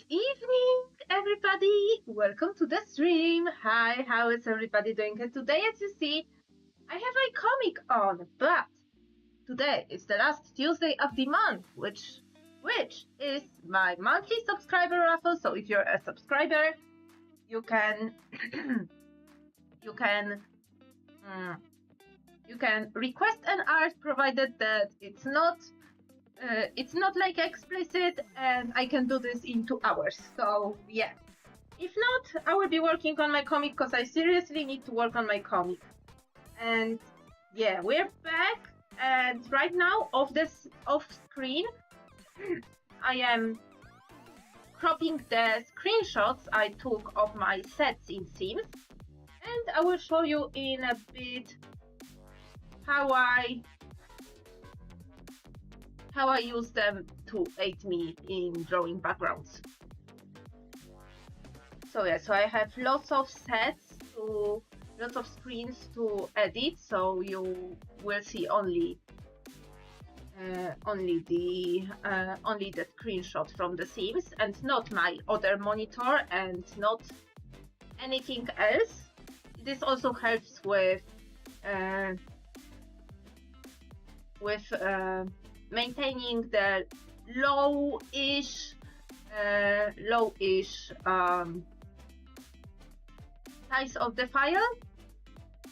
Good evening, everybody. Welcome to the stream. Hi, how is everybody doing? And today, as you see, I have a comic on, but today is the last Tuesday of the month, which is my monthly subscriber raffle. So if you're a subscriber, you can you can request an art, provided that it's not like explicit, and I can do this in 2 hours. So yeah, if not, I will be working on my comic because I seriously need to work on my comic. And yeah, we're back, and right now off screen I am cropping the screenshots I took of my sets in Sims, and I will show you in a bit how I use them to aid me in drawing backgrounds. So yeah, so I have lots of screens to edit, so you will see only the screenshot from the Sims and not my other monitor and not anything else. This also helps with maintaining the low-ish size of the file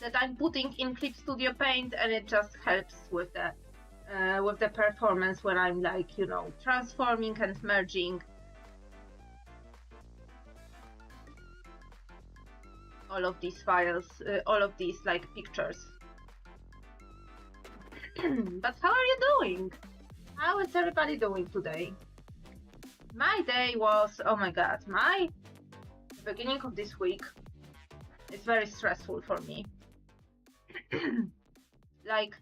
that I'm putting in Clip Studio Paint, and it just helps with the performance when I'm like, you know, transforming and merging all of these files, all of these like pictures. But how are you doing? How is everybody doing today? My day was, oh my god, the beginning of this week is very stressful for me. like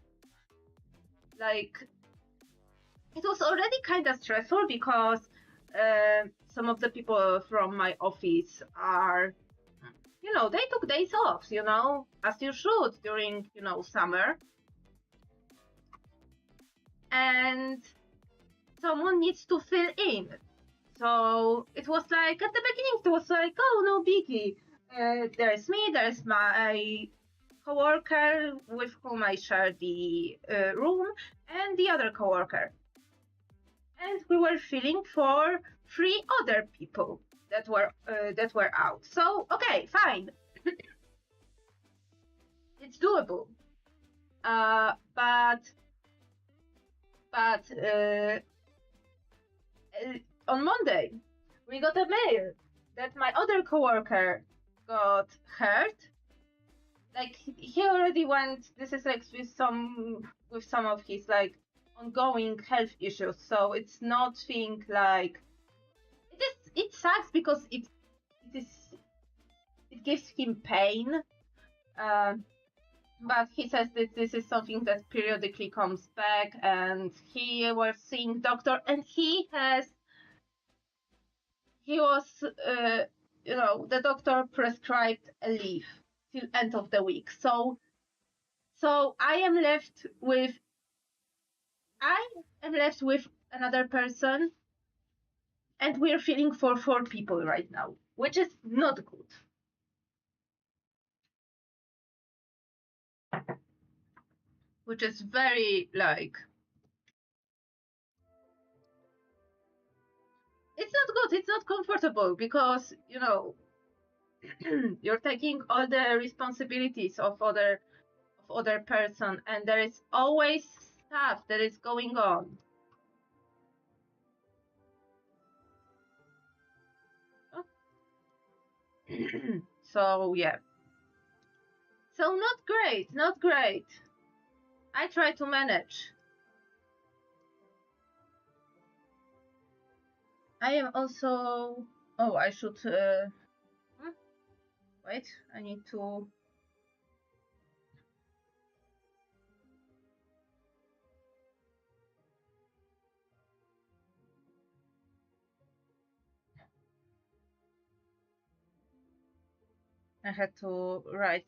it was already kind of stressful because some of the people from my office are, you know, they took days off, you know, as you should during, you know, summer. And someone needs to fill in. So it was like, at the beginning, it was like, oh, no biggie. There's me, there's my coworker with whom I share the room, and the other coworker. And we were filling for 3 other people that were out. So okay, fine. It's doable. But on Monday, we got a mail that my other coworker got hurt. Like, he already went. This is like with some of his like ongoing health issues. So it's nothing like it sucks because it gives him pain. But he says that this is something that periodically comes back, and he was seeing doctor, and he was, you know, the doctor prescribed a leave till end of the week. So I am left with another person, and we're filling for 4 people right now, which is not good. Which is very, like, it's not good, it's not comfortable, because, you know, you're taking all the responsibilities of other person, and there is always stuff that is going on. Oh. So yeah, so not great. I try to manage. I am also, oh, I should wait, I need to I had to write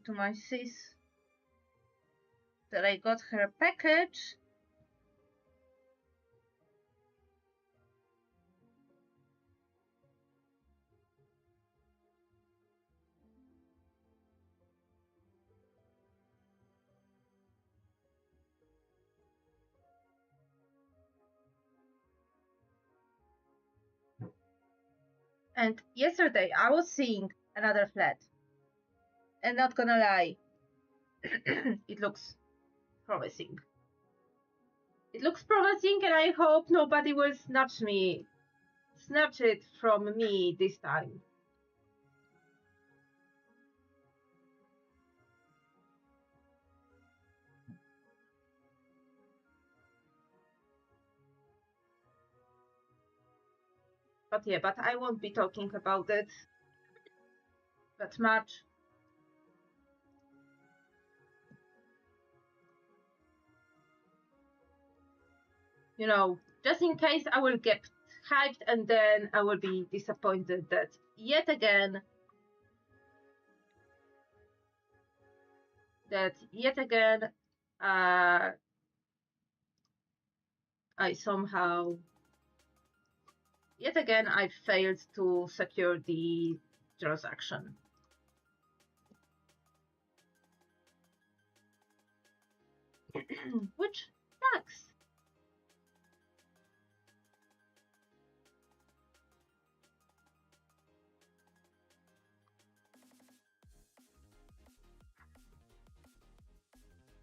to my sis that I got her package. And yesterday I was seeing another flat. And not gonna lie, it looks promising. It looks promising, and I hope nobody will snatch it from me this time. But yeah, but I won't be talking about it that much. You know, just in case I will get hyped and then I will be disappointed that yet again I somehow yet again I failed to secure the transaction. Which sucks.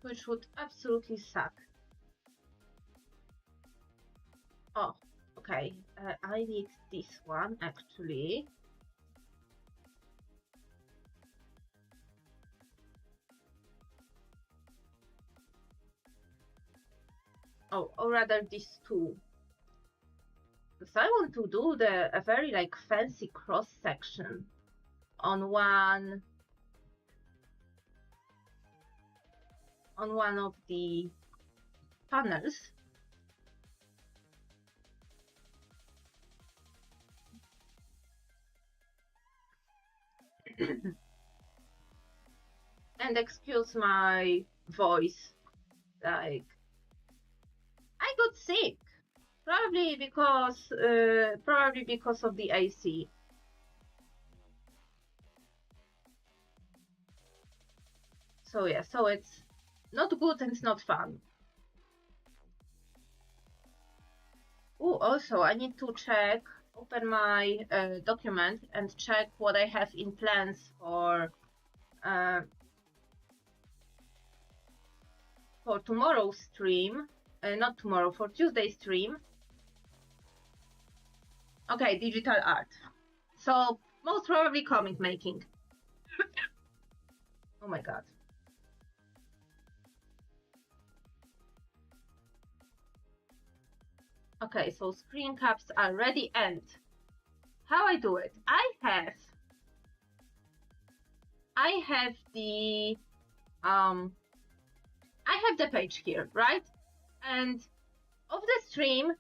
Which would absolutely suck. Oh, okay. I need this one actually. Oh, or rather these two. Because I want to do a very like fancy cross section on one of the panels. And excuse my voice, like I got sick, probably because of the AC. So yeah, so it's not good and it's not fun. Oh, also I need to open my document and check what I have in plans for tomorrow's stream. Not tomorrow, for Tuesday's stream. Okay, digital art. So most probably comic making. Oh my god. Okay, so screen caps are ready, and how I do it? I have the I have the page here, right? And of the stream,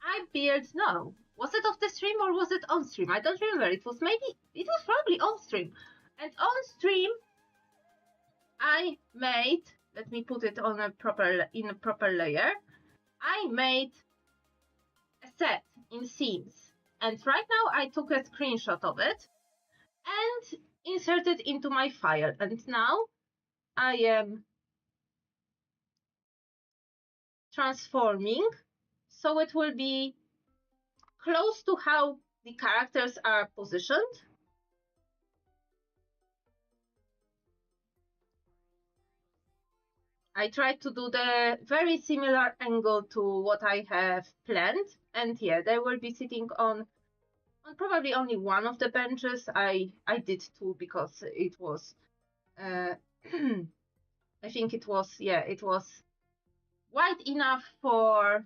I built, no, was it off the stream or was it on stream? I don't remember. It was probably on stream. And on stream, I made, let me put it on in a proper layer. I made a set in scenes. And right now I took a screenshot of it and inserted into my file. And now I am transforming so it will be close to how the characters are positioned. I tried to do the very similar angle to what I have planned, and yeah, they will be sitting on probably only one of the benches. I did two because it was I think it was wide enough for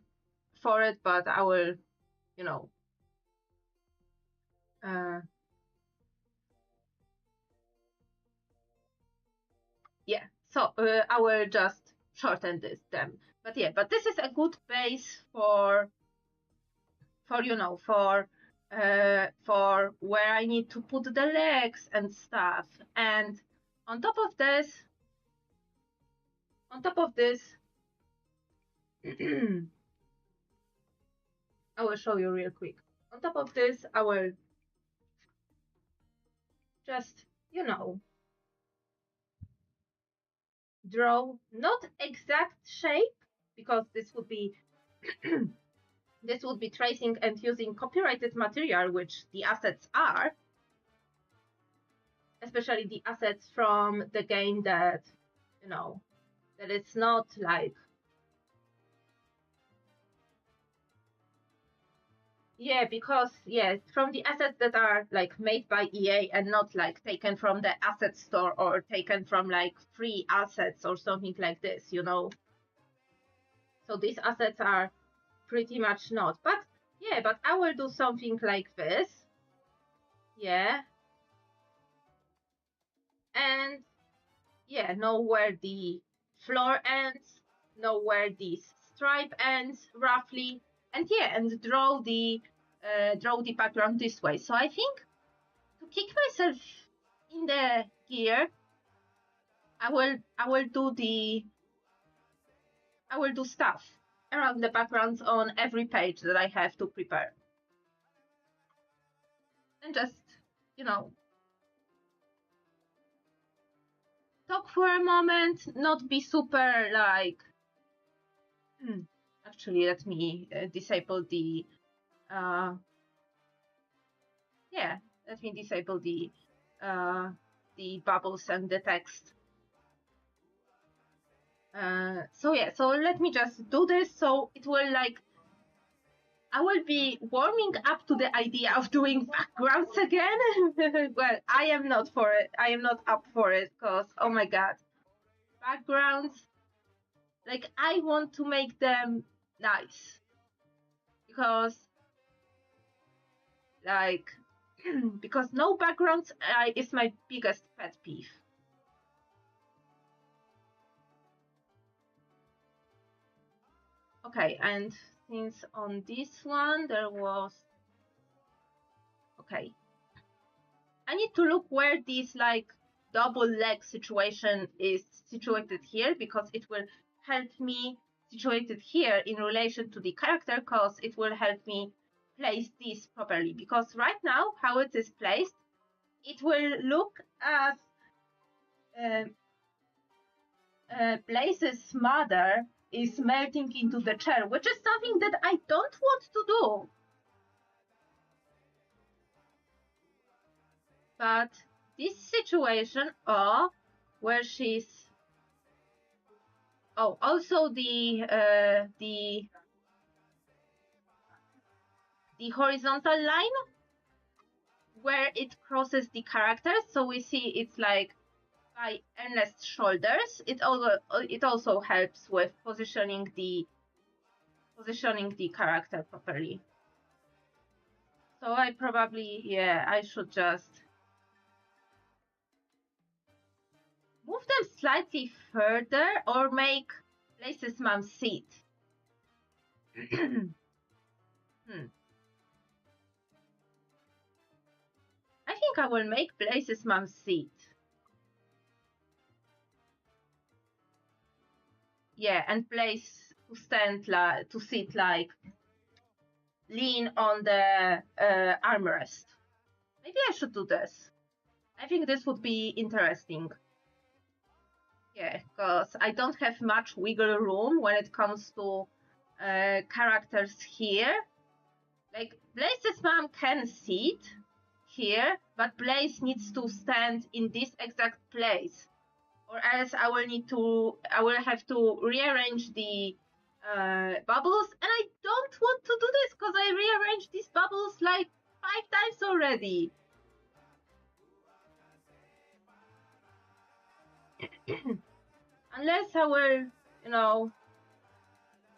it, but I will, you know, yeah. So I will just shorten them. But yeah, but this is a good base for where I need to put the legs and stuff. And on top of this, I will show you real quick. On top of this, I will just, draw not exact shape, because this would be this would be tracing and using copyrighted material, which the assets are, especially the assets from the game that, you know, that it's not like, yeah, because, yeah, from the assets that are like made by EA and not like taken from the asset store or taken from like free assets or something like this, you know. So these assets are pretty much not, but yeah, but I will do something like this, yeah, and yeah, know where the floor ends, know where the stripe ends roughly, and yeah, and draw the background this way. So I think to kick myself in the gear, I will do stuff around the backgrounds on every page that I have to prepare, and just, you know, talk for a moment, not be super like. Actually, let me disable the. Yeah, let me disable the bubbles and the text. So yeah, so let me just do this. So it will like, I will be warming up to the idea of doing backgrounds again. Well, I am not for it. I am not up for it because, oh my god, backgrounds, like I want to make them nice because like because no backgrounds is my biggest pet peeve. Okay, and since on this one there was, okay, I need to look where this like double leg situation is situated here, because it will help me situate it here in relation to the character, because it will help me place this properly. Because right now, how it is placed, it will look as Blaze's mother is melting into the chair, which is something that I don't want to do. But this situation, where she's, also the horizontal line where it crosses the characters, so we see it's like by Ernest's shoulders. It also helps with positioning the character properly. So I probably, yeah, I should just move them slightly further or make Blaze's mom sit. I think I will make Blaze's mom sit. Yeah, and Blaze to stand like, to sit like, lean on the armrest. Maybe I should do this. I think this would be interesting. Yeah, because I don't have much wiggle room when it comes to characters here. Like, Blaze's mom can sit here, but Blaze needs to stand in this exact place, or else I will have to rearrange the bubbles, and I don't want to do this because I rearranged these bubbles like 5 times already. Unless I will, you know,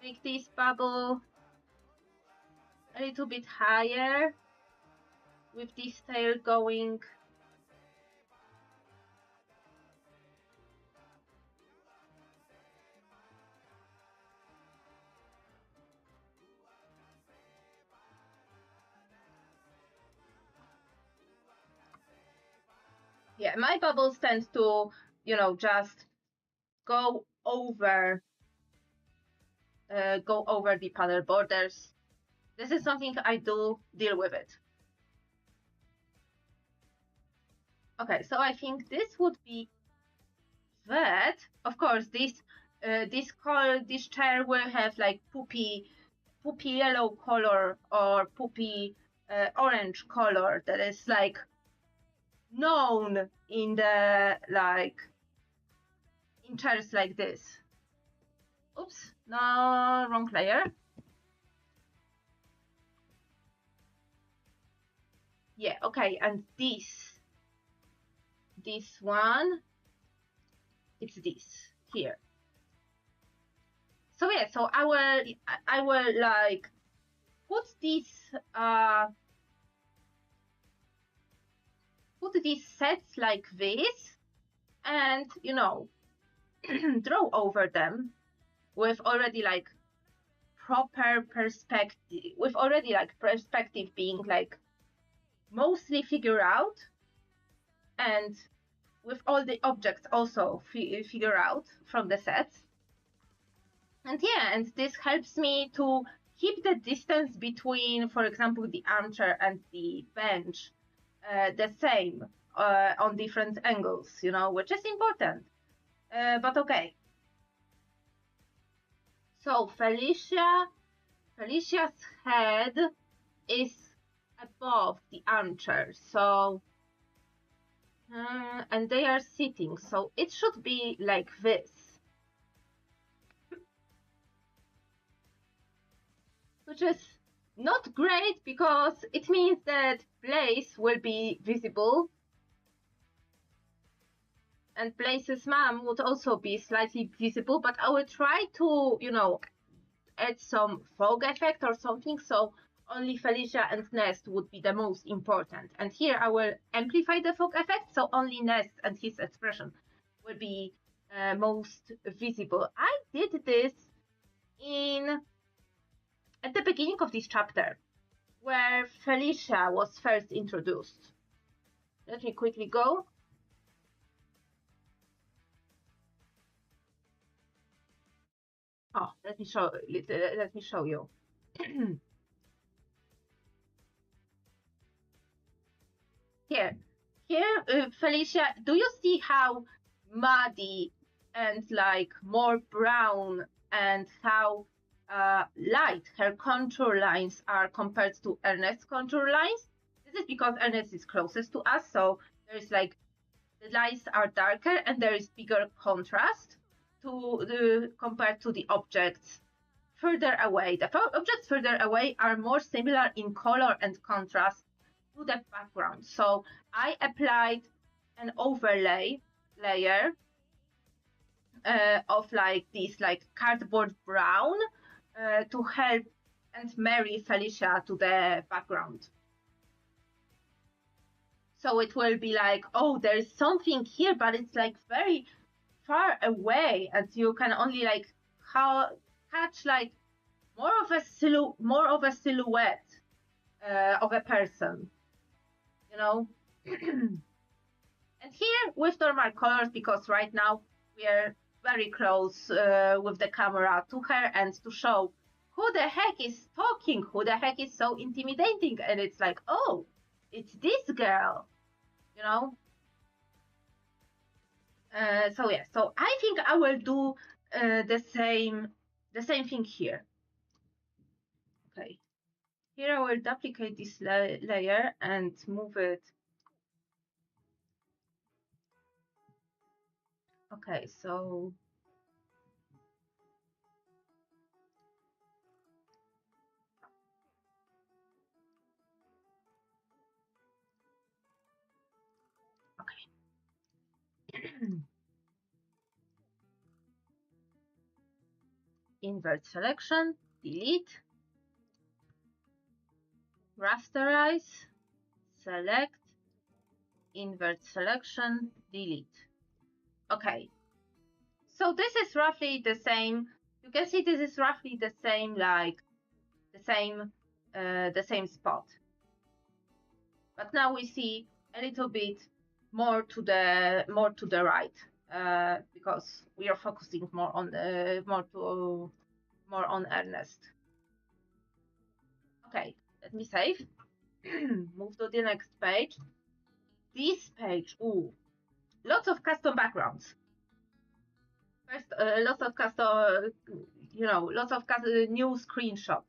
make this bubble a little bit higher with this tail going. Yeah, my bubbles tend to, you know, just go over the panel borders. This is something I do deal with it. Okay, so I think this would be that. Of course, this chair will have like poopy poopy yellow color or poopy orange color that is like known in the in chairs like this. Oops, no, wrong layer. Yeah, okay, and this one, it's this here. So yeah, so I will like put these sets like this, and you know, draw over them with already like proper perspective, with already like perspective being like mostly figure out, and with all the objects also figure out from the sets. And yeah, and this helps me to keep the distance between, for example, the armchair and the bench the same on different angles, you know, which is important. But okay. So Felicia's head is above the armchair, so and they are sitting, so it should be like this. Which is not great because it means that Blaze will be visible, and Blaze's mom would also be slightly visible, but I will try to, you know, add some fog effect or something, so only Felicia and Nest would be the most important. And here I will amplify the fog effect, so only Nest and his expression will be most visible. I did this at the beginning of this chapter, where Felicia was first introduced. Let me quickly go. Oh, let me show you. Here, Felicia, do you see how muddy and like more brown, and how light her contour lines are compared to Ernest's contour lines? This is because Ernest is closest to us, so there's like the lines are darker and there is bigger contrast compared to the objects further away. The objects further away are more similar in color and contrast to the background. So I applied an overlay layer of like this like cardboard brown to help and marry Felicia to the background. So it will be like, oh, there is something here, but it's like very far away, and you can only like catch like more of a silhouette of a person, you know. And here with normal colors, because right now we are very close with the camera to her, and to show who the heck is talking, who the heck is so intimidating, and it's like, oh, it's this girl, you know. So yeah, so I think I will do the same thing here. Okay, here I will duplicate this layer and move it. Okay, so invert selection, delete, rasterize, select, invert selection, delete. Okay, so this is roughly the same. You can see this is roughly the same, like the same spot. But now we see a little bit more to the right, because we are focusing more on Ernest. Okay, let me save. Move to the next page. This page, ooh, lots of custom backgrounds. First, lots of custom, lots of new screenshots.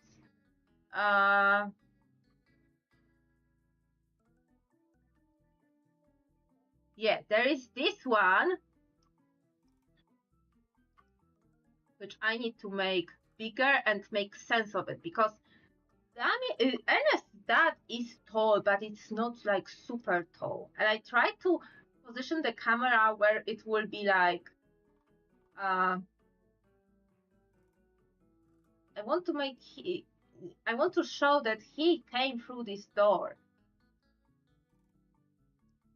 Yeah, there is this one, which I need to make bigger and make sense of it, because Ernest that is tall, but it's not like super tall. And I tried to position the camera where it will be like, I want to show that he came through this door.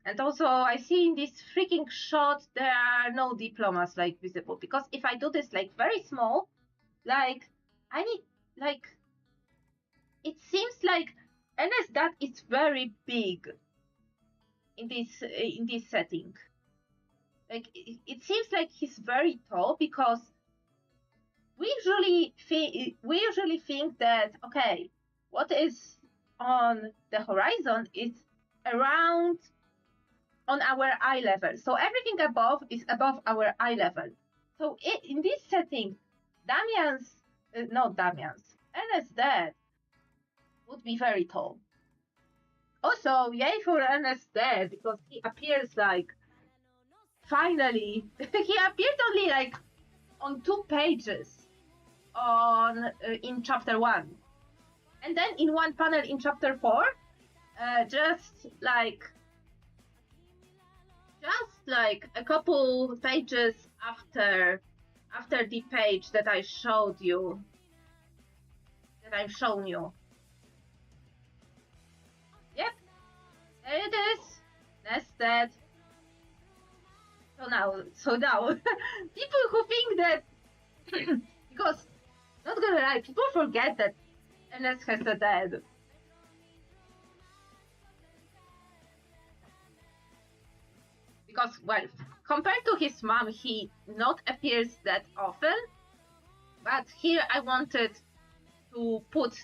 And also, I see in this freaking shot, there are no diplomas like visible, because if I do this like very small, like I need like, it seems like Ernest that is very big in this setting. Like it seems like he's very tall, because we usually think that, okay, what is on the horizon is around on our eye level. So everything above is above our eye level. So in this setting, Ernest's dad would be very tall. Also, yay for Ernest's dad, because he appears like, finally, he appeared only like on 2 pages in chapter 1. And then in one panel in chapter 4, just like a couple pages after the page that I showed you, that I've shown you. Yep, there it is. Nested. So now, people who think that, because, not gonna lie, people forget that Ernest has a dad. Because, well, compared to his mom, he not appears that often. But here I wanted to put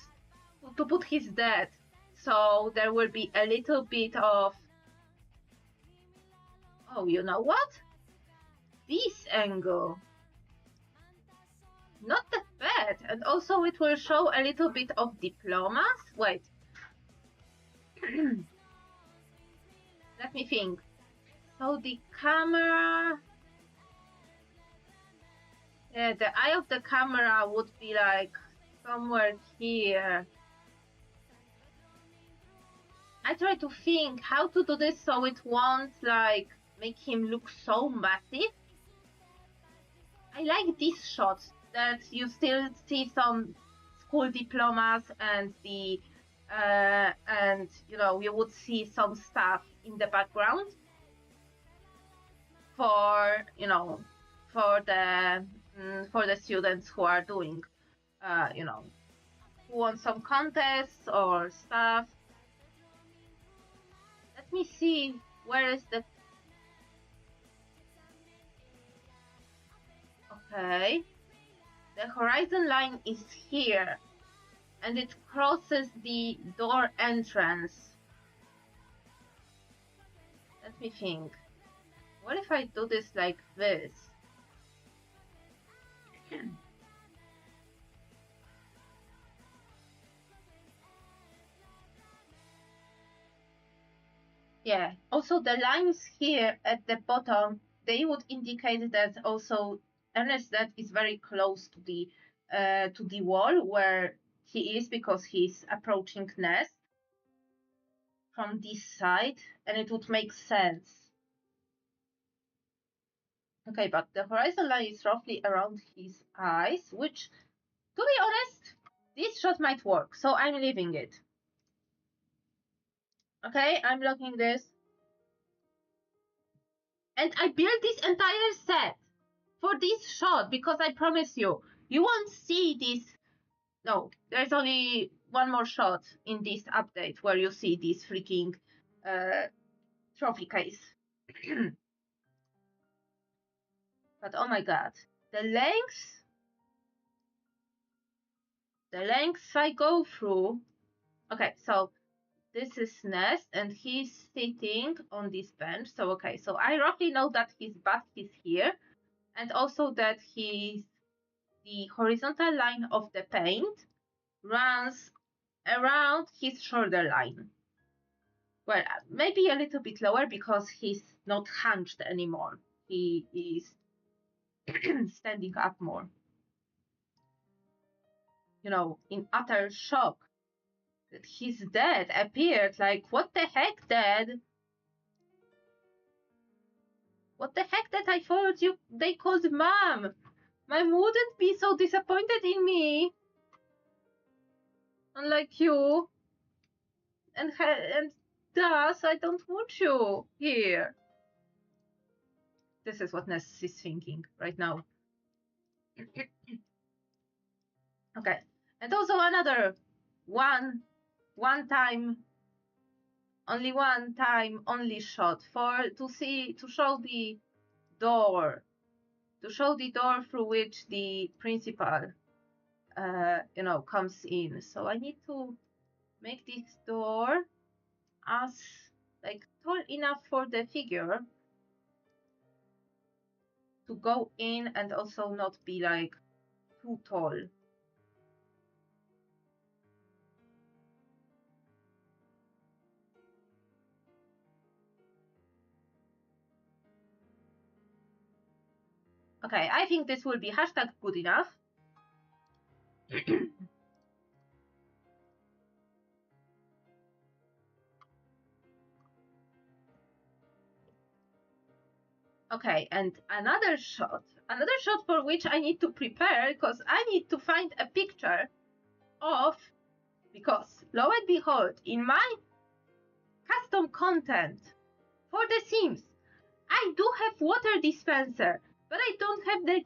his dad, so there will be a little bit of, oh, you know what? This angle, not that bad, and also it will show a little bit of diplomas. Wait, let me think. So the camera, yeah, the eye of the camera would be like somewhere here. I try to think how to do this so it won't like make him look so massive. I like these shots that you still see some school diplomas and the and you know, you would see some stuff in the background for, you know, for the students who are doing you know, who want some contests or stuff. Let me see, where is the, okay, the horizon line is here and it crosses the door entrance. Let me think, what if I do this like this? Yeah, also the lines here at the bottom, they would indicate that also Ernest that is very close to the wall where he is, because he's approaching Nest from this side, and it would make sense. Okay, but the horizon line is roughly around his eyes, which, to be honest, this shot might work, so I'm leaving it. Okay, I'm locking this. And I built this entire set for this shot, because I promise you, you won't see this. No, there's only one more shot in this update where you see this freaking trophy case. But oh my god, the lengths I go through. Okay, so this is Nest and he's sitting on this bench. So okay, so I roughly know that his butt is here, and also that the horizontal line of the paint runs around his shoulder line. Well, maybe a little bit lower because he's not hunched anymore. He is standing up more. You know, in utter shock that his dad appeared. Like, what the heck, Dad? What the heck that I thought they called Mom? Mom wouldn't be so disappointed in me. Unlike you. And thus, I don't want you here. This is what Ness is thinking right now. Okay. And also another one time only shot to show the door. To show the door through which the principal comes in. So I need to make this door as like tall enough for the figure to go in and also not be like too tall. Okay, I think this will be hashtag good enough. Okay, and another shot for which I need to prepare because I need to find a picture of, because lo and behold, in my custom content for The Sims, I do have water dispenser, but I don't have the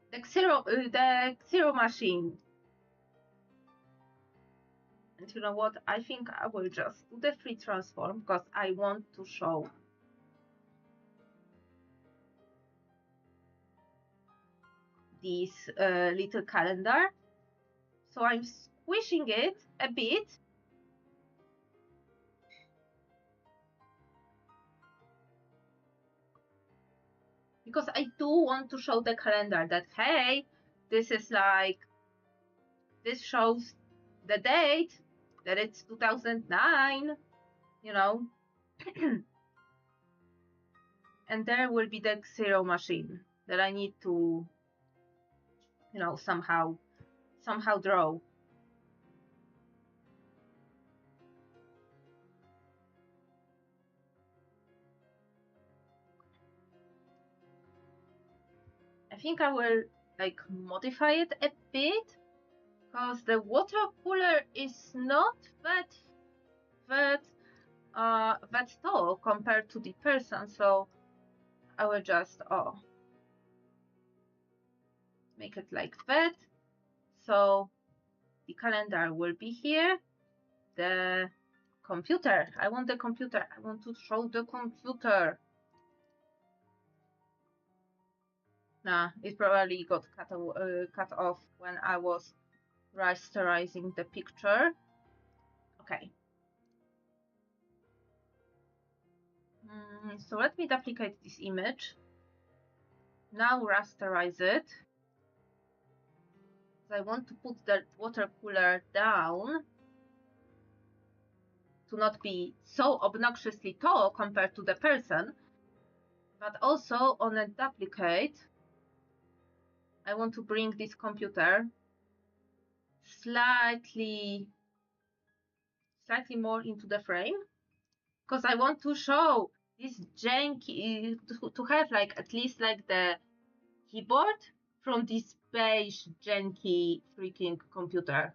the Xero machine. And you know what? I think I will just do the free transform because I want to show this little calendar. So I'm squishing it a bit. Because I do want to show the calendar that, hey, this shows the date, that it's 2009, you know. And there will be the Xero machine that I need to, somehow draw. I think I will like modify it a bit because the water cooler is not that tall compared to the person, so I will just make it like that. So the calendar will be here. The computer. I want the computer. I want to show the computer. Nah, it probably got cut off when I was rasterizing the picture. Okay. So let me duplicate this image. Now rasterize it. I want to put the water cooler down to not be so obnoxiously tall compared to the person, but also on a duplicate, I want to bring this computer slightly more into the frame because I want to show this janky, to have like at least like the keyboard from this beige janky freaking computer.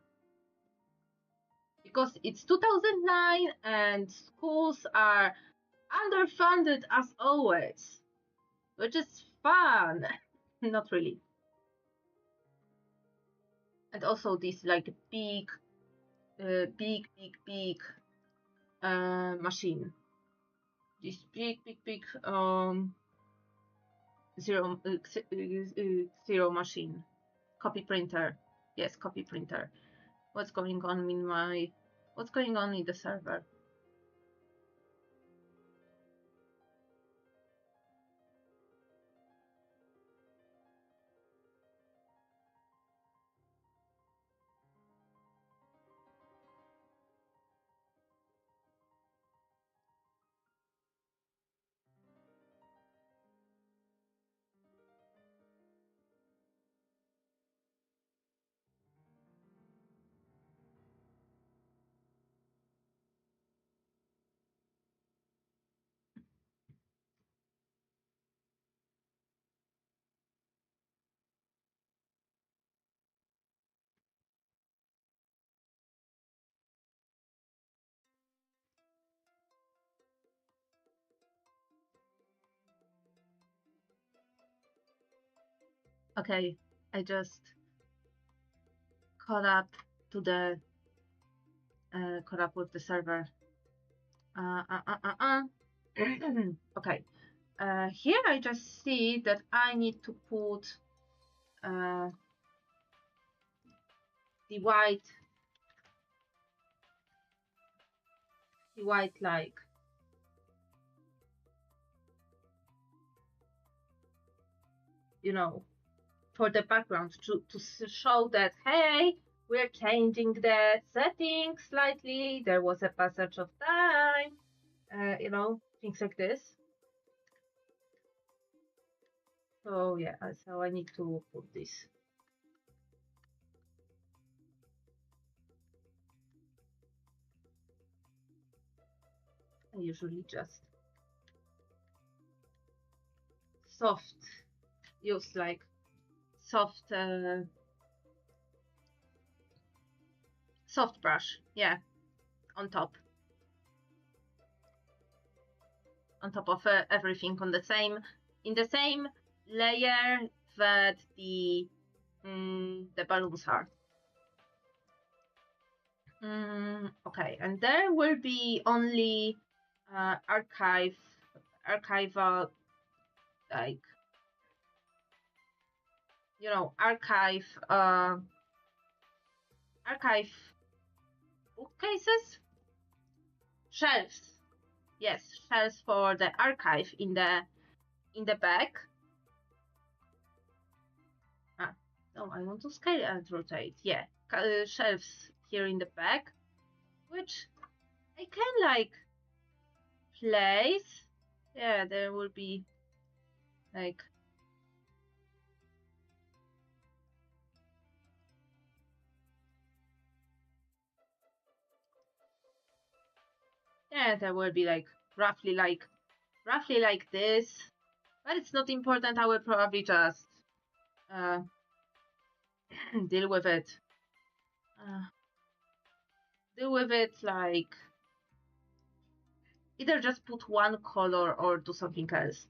Because it's 2009 and schools are underfunded as always, which is fun. Not really. And also this like big machine. This big zero machine. Copy printer. Yes, copy printer. What's going on in the server? Okay, I just caught up to the caught up with the server. Okay. Here I just see that I need to put the white like for the background to show that, hey, we're changing the settings slightly, there was a passage of time, things like this. So yeah, so I need to put this. I usually just use like soft brush, yeah, on top of everything in the same layer that the balloons are. Okay, and there will be only archival, like archive bookcases, shelves. Yes, shelves for the archive in the back. No, I want to scale and rotate. Yeah, shelves here in the back, which I can like place. Yeah, there will be like there will be like roughly like this, but it's not important. I will probably just deal with it. Like either just put one color or do something else.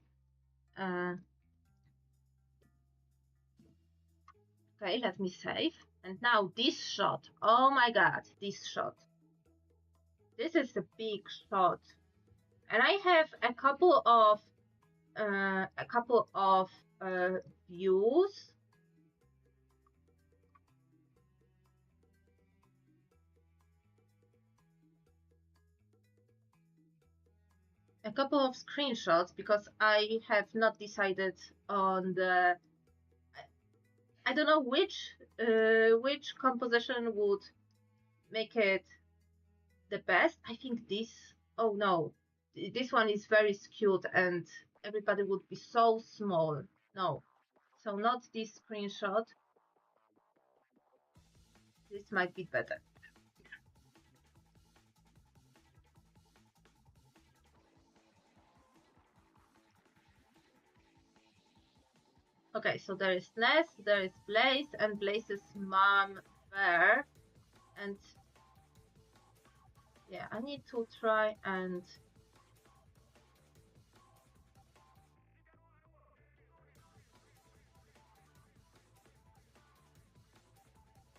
Okay, let me save. And now this shot. Oh my god, this shot. This is a big shot. And I have a couple of views. A couple of screenshots because I have not decided on the. I don't know which composition would make it the best. I think this. Oh no, this one is very skewed and everybody would be so small. No, so not this screenshot. This might be better. Okay, so there is Nest, there is Blaze, and Blaze's mom there. And yeah, I need to try and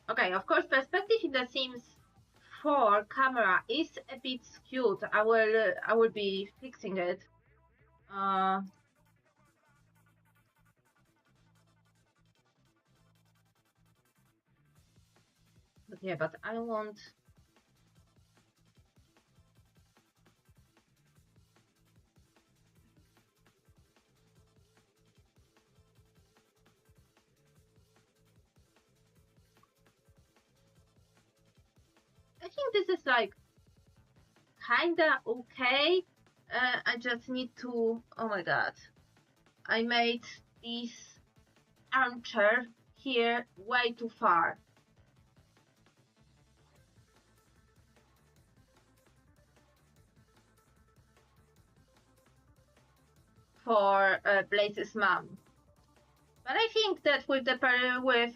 okay, of course, perspective in the Sims 4 camera is a bit skewed. I will be fixing it. But yeah, but I want. I think this is like kinda okay. I just need to. Oh my god, I made this armchair here way too far. For Blaze's mom. But I think that with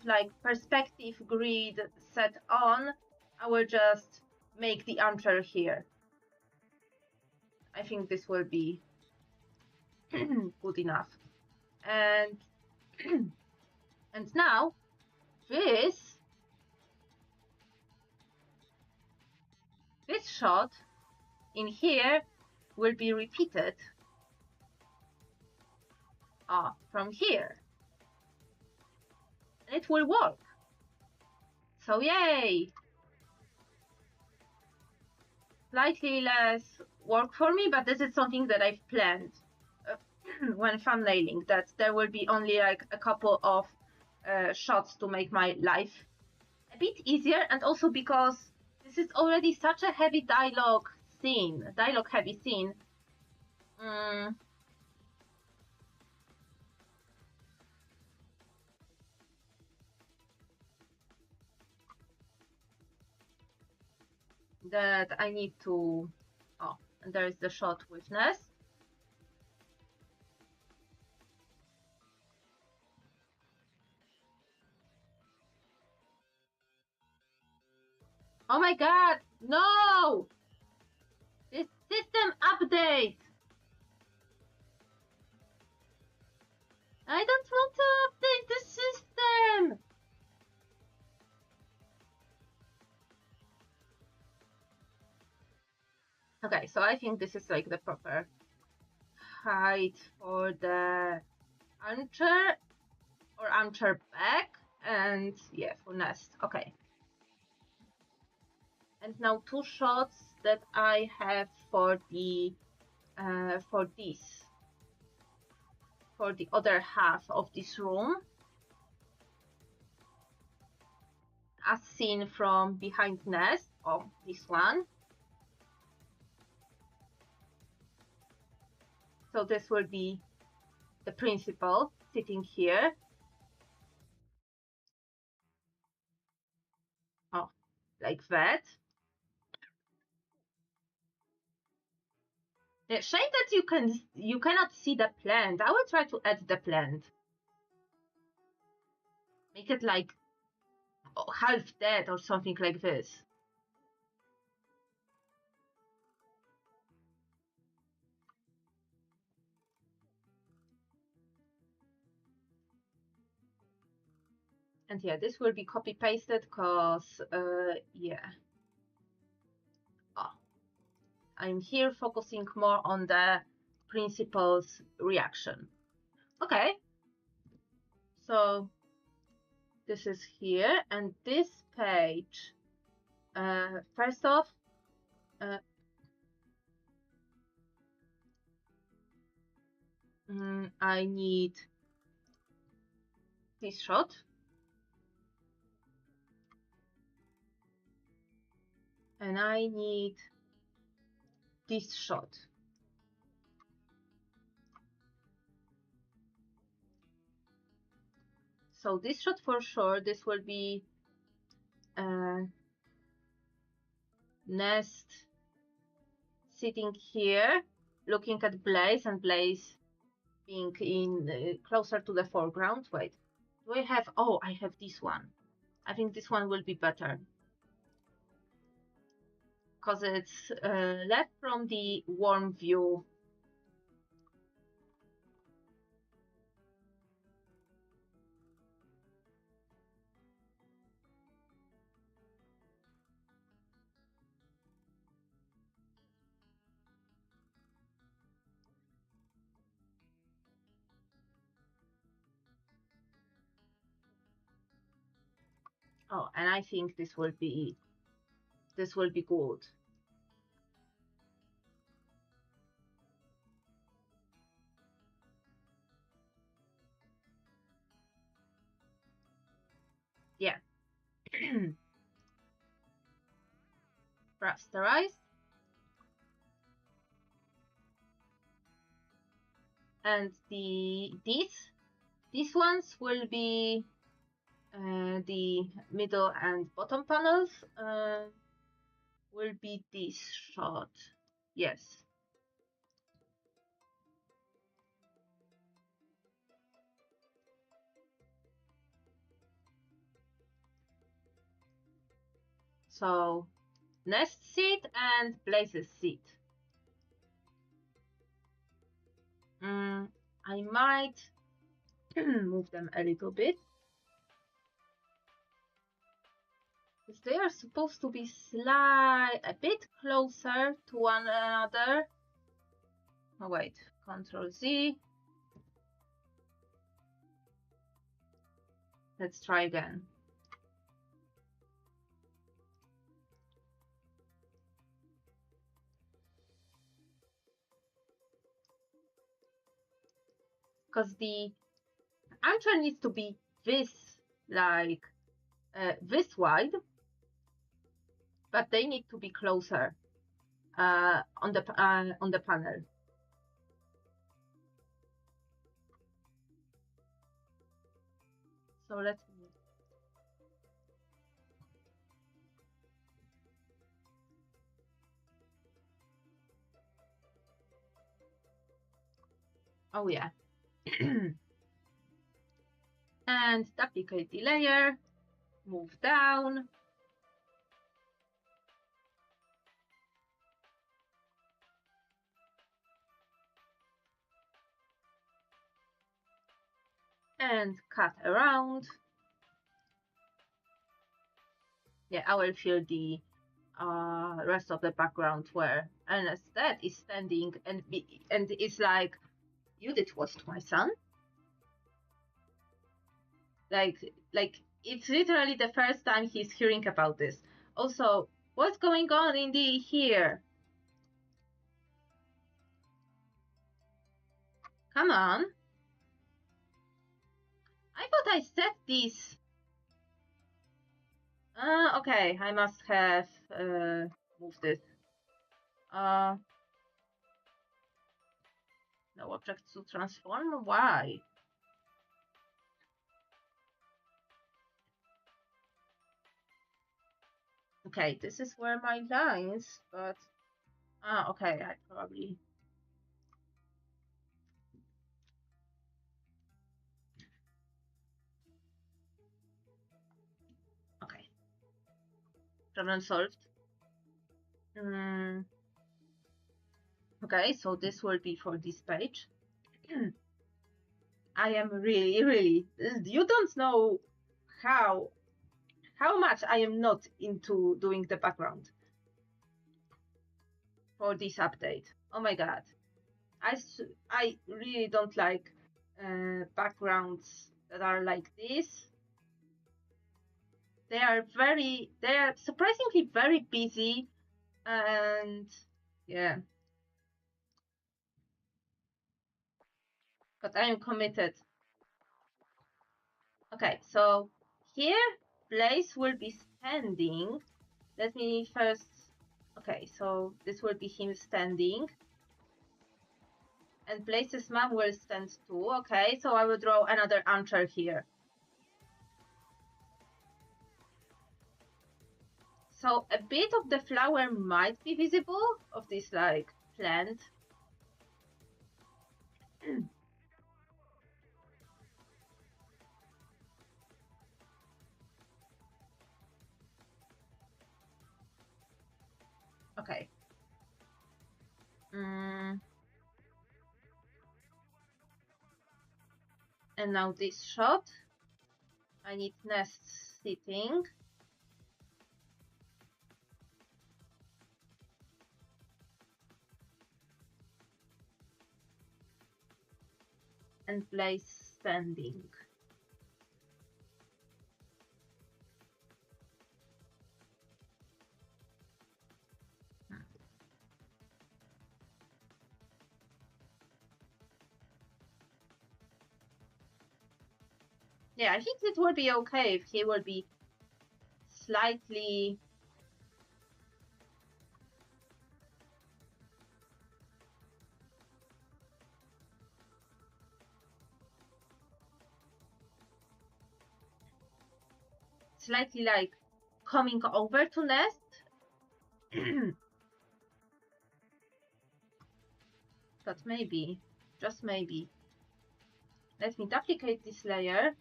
like perspective grid set on, I will just make the armchair here. I think this will be good enough. And And now this shot in here will be repeated from here. And it will work. So yay! Slightly less work for me, but this is something that I've planned when thumbnailing, that there will be only like a couple of shots to make my life a bit easier, and also because this is already such a heavy dialogue heavy scene. That I need to, and there is the shot with Nest. Oh my god, no! This system update! I don't want to update the system! Okay, so I think this is like the proper height for the armchair or armchair back, and yeah, for Nest. Okay. And now 2 shots that I have for the for the other half of this room, as seen from behind Nest of this one. So this will be the principal sitting here. Oh, like that. Yeah, shame that you cannot see the plant. I will try to add the plant. Make it like half dead or something like this. And yeah, this will be copy pasted because yeah. I'm here focusing more on the principal's reaction. Okay. So this is here, and this page, first off, I need this shot. And I need this shot. So this shot for sure, this will be Nest sitting here, looking at Blaze, and Blaze being in closer to the foreground. Wait, do I have? Oh, I have this one. I think this one will be better because it's left from the warm view. Oh, and I think this will be good. Yeah. Rasterize. And these ones will be the middle and bottom panels will be this shot. Yes. So Nest seat and Blaze's seat. I might move them a little bit. Because they are supposed to be a bit closer to one another. Oh wait, Control Z. Let's try again. Because the armchair needs to be this wide, but they need to be closer on the panel. So let's. Oh yeah. And duplicate the layer, move down. And cut around. Yeah, I will fill the rest of the background where Nest is standing and is like, you did what to my son? Like it's literally the first time he's hearing about this. Also, what's going on in here? Come on. I thought I set this. Okay, I must have moved this. No object to transform? Why? Okay, this is where my lines, but okay, I probably. Okay. Problem solved. Okay, so this will be for this page. I am really, you don't know how much I am not into doing the background for this update. Oh my god. I really don't like backgrounds that are like this. They are surprisingly very busy, and yeah. But I am committed. Okay, so here Blaze will be standing. Let me first. Okay, so this will be him standing. And Blaze's mom will stand too. Okay, so I will draw another armchair here. So a bit of the flower might be visible of this like plant. Okay. And now this shot. I need Nest sitting. And Blaze standing. Yeah, I think it will be okay if he will be slightly. Slightly like coming over to Nest. But maybe, just maybe. Let me duplicate this layer.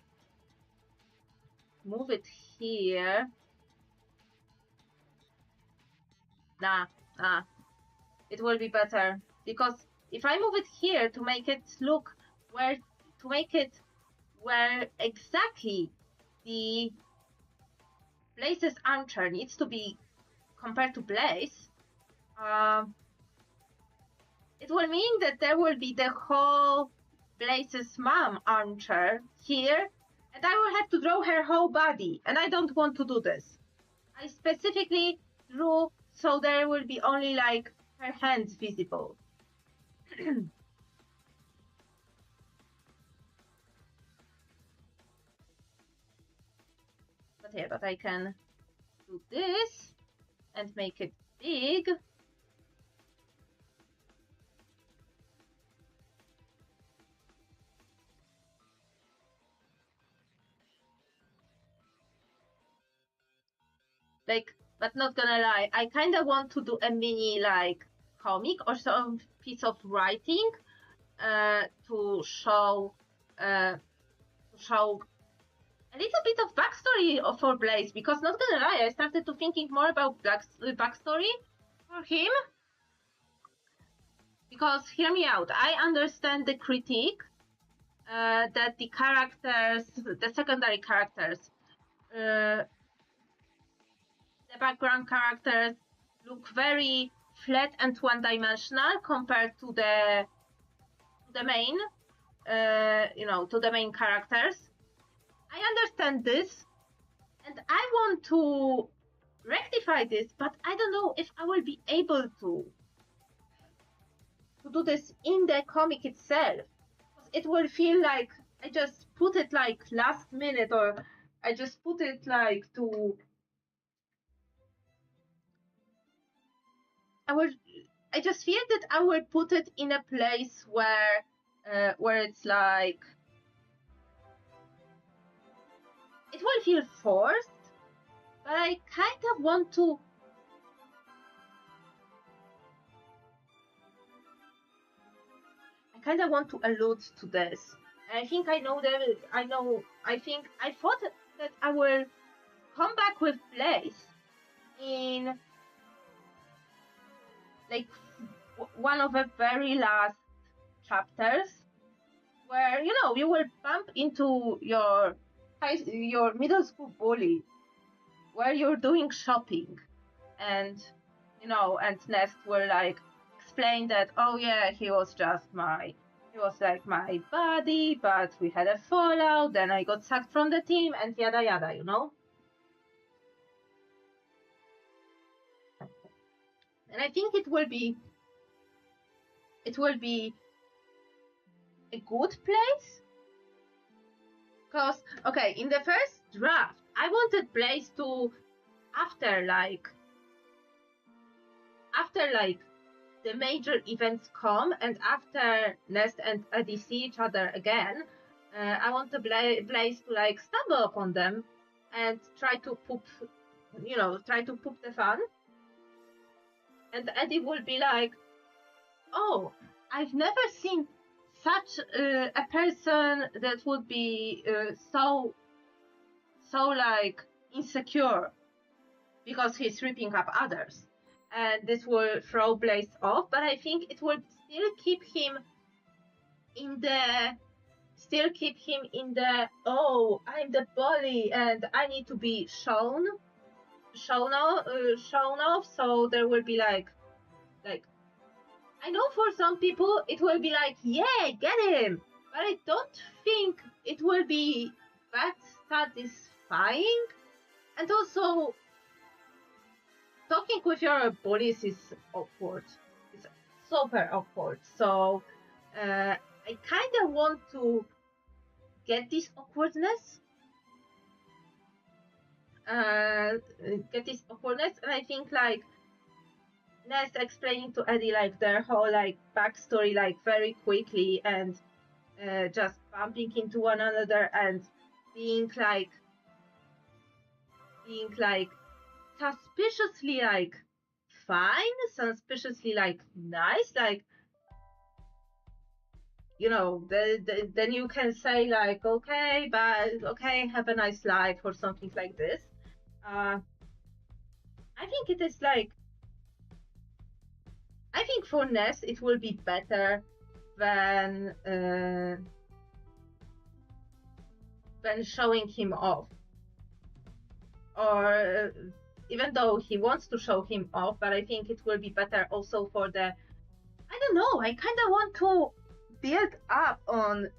Move it here. Nah. It will be better. Because if I move it here to make it look where exactly the Blaze's armchair needs to be compared to Blaze, it will mean that there will be the whole Blaze's mom armchair here, and I will have to draw her whole body, and I don't want to do this. I specifically drew so there will be only like her hands visible. But I can do this and make it big. Like, but not gonna lie, I kind of want to do a mini like comic or some piece of writing to show a little bit of backstory for Blaze, because not gonna lie, I started to thinking more about backstory for him. Because hear me out, I understand the critique that the characters, the secondary characters, the background characters look very flat and one-dimensional compared to the main, to the main characters. I understand this, and I want to rectify this, but I don't know if I will be able to do this in the comic itself. It will feel like I just put it like last minute, or I just put it like to. I just feel that I will put it in a place where it's like it will feel forced, but I kind of want to. I kind of want to allude to this. I think I know that. I thought that I will come back with Blaze in like one of the very last chapters, where you will bump into your middle school bully, where you're doing shopping, and and Nest will like explain that, oh yeah, he was like my buddy, but we had a fallout, then I got sacked from the team, and yada yada, And I think it will be a good place. Because, okay, in the first draft, I wanted Blaze to, after the major events come, and after Nest and Addie see each other again, I want the Blaze to like stumble upon them and try to poop the fun. And Addie will be like, oh, I've never seen such a person that would be so like insecure because he's ripping up others. And this will throw Blaze off, but I think it will still keep him in the oh, I'm the bully and I need to be shown off. So there will be like I know for some people it will be like, yeah, get him, but I don't think it will be that satisfying. And also, talking with your bullies is awkward. It's super awkward. So I kind of want to get this awkwardness. And I think like Nest explaining to Addie like their whole like backstory like very quickly, and just bumping into one another and being like suspiciously like fine, suspiciously like nice, like then you can say like, okay, but okay, have a nice life or something like this. I think it is like, I think for Ness it will be better than showing him off. or even though he wants to show him off, but I think it will be better also for the, I don't know, I kind of want to build up on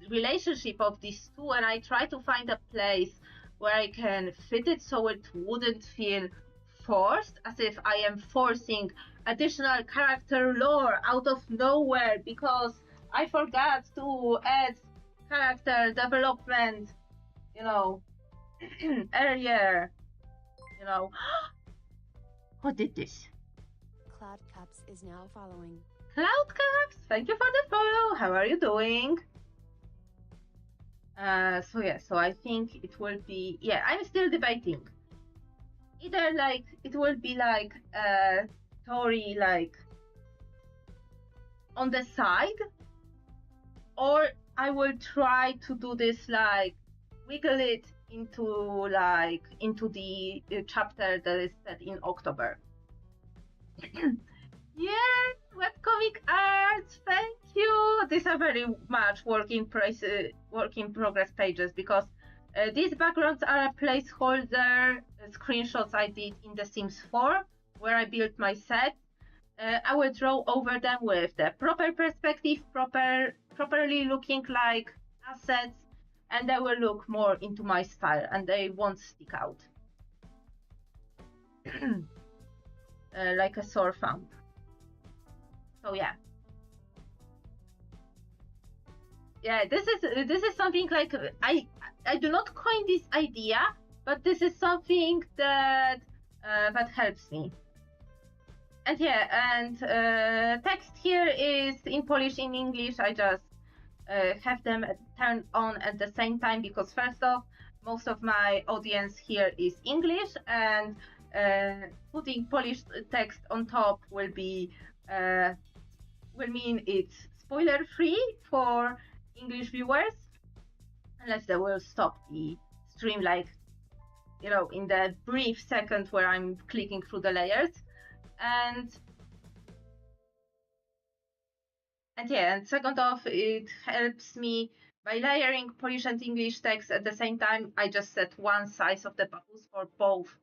relationship of these two, and I try to find a place where I can fit it so it wouldn't feel forced, as if I am forcing additional character lore out of nowhere because I forgot to add character development, earlier, Who did this? Cloud Cups is now following. Cloud Cups, thank you for the follow. How are you doing? So I think it will be, I'm still debating. Either like it will be like a story like on the side, or I will try to do this like wiggle it into the chapter that is set in October. Yes, webcomic art, thank you. These are very much work in progress pages, because these backgrounds are a placeholder screenshots I did in The Sims 4, where I built my set. I will draw over them with the proper perspective, properly looking like assets, and they will look more into my style, and they won't stick out like a sore thumb. So yeah, this is something like I do not coin this idea, but this is something that that helps me. And text here is in Polish, in English. I just have them turned on at the same time, because first off, most of my audience here is English, and putting Polish text on top will mean it's spoiler free for English viewers, unless they will stop the stream, like in the brief second where I'm clicking through the layers. And second off, it helps me by layering Polish and English text at the same time. I just set one size of the bubbles for both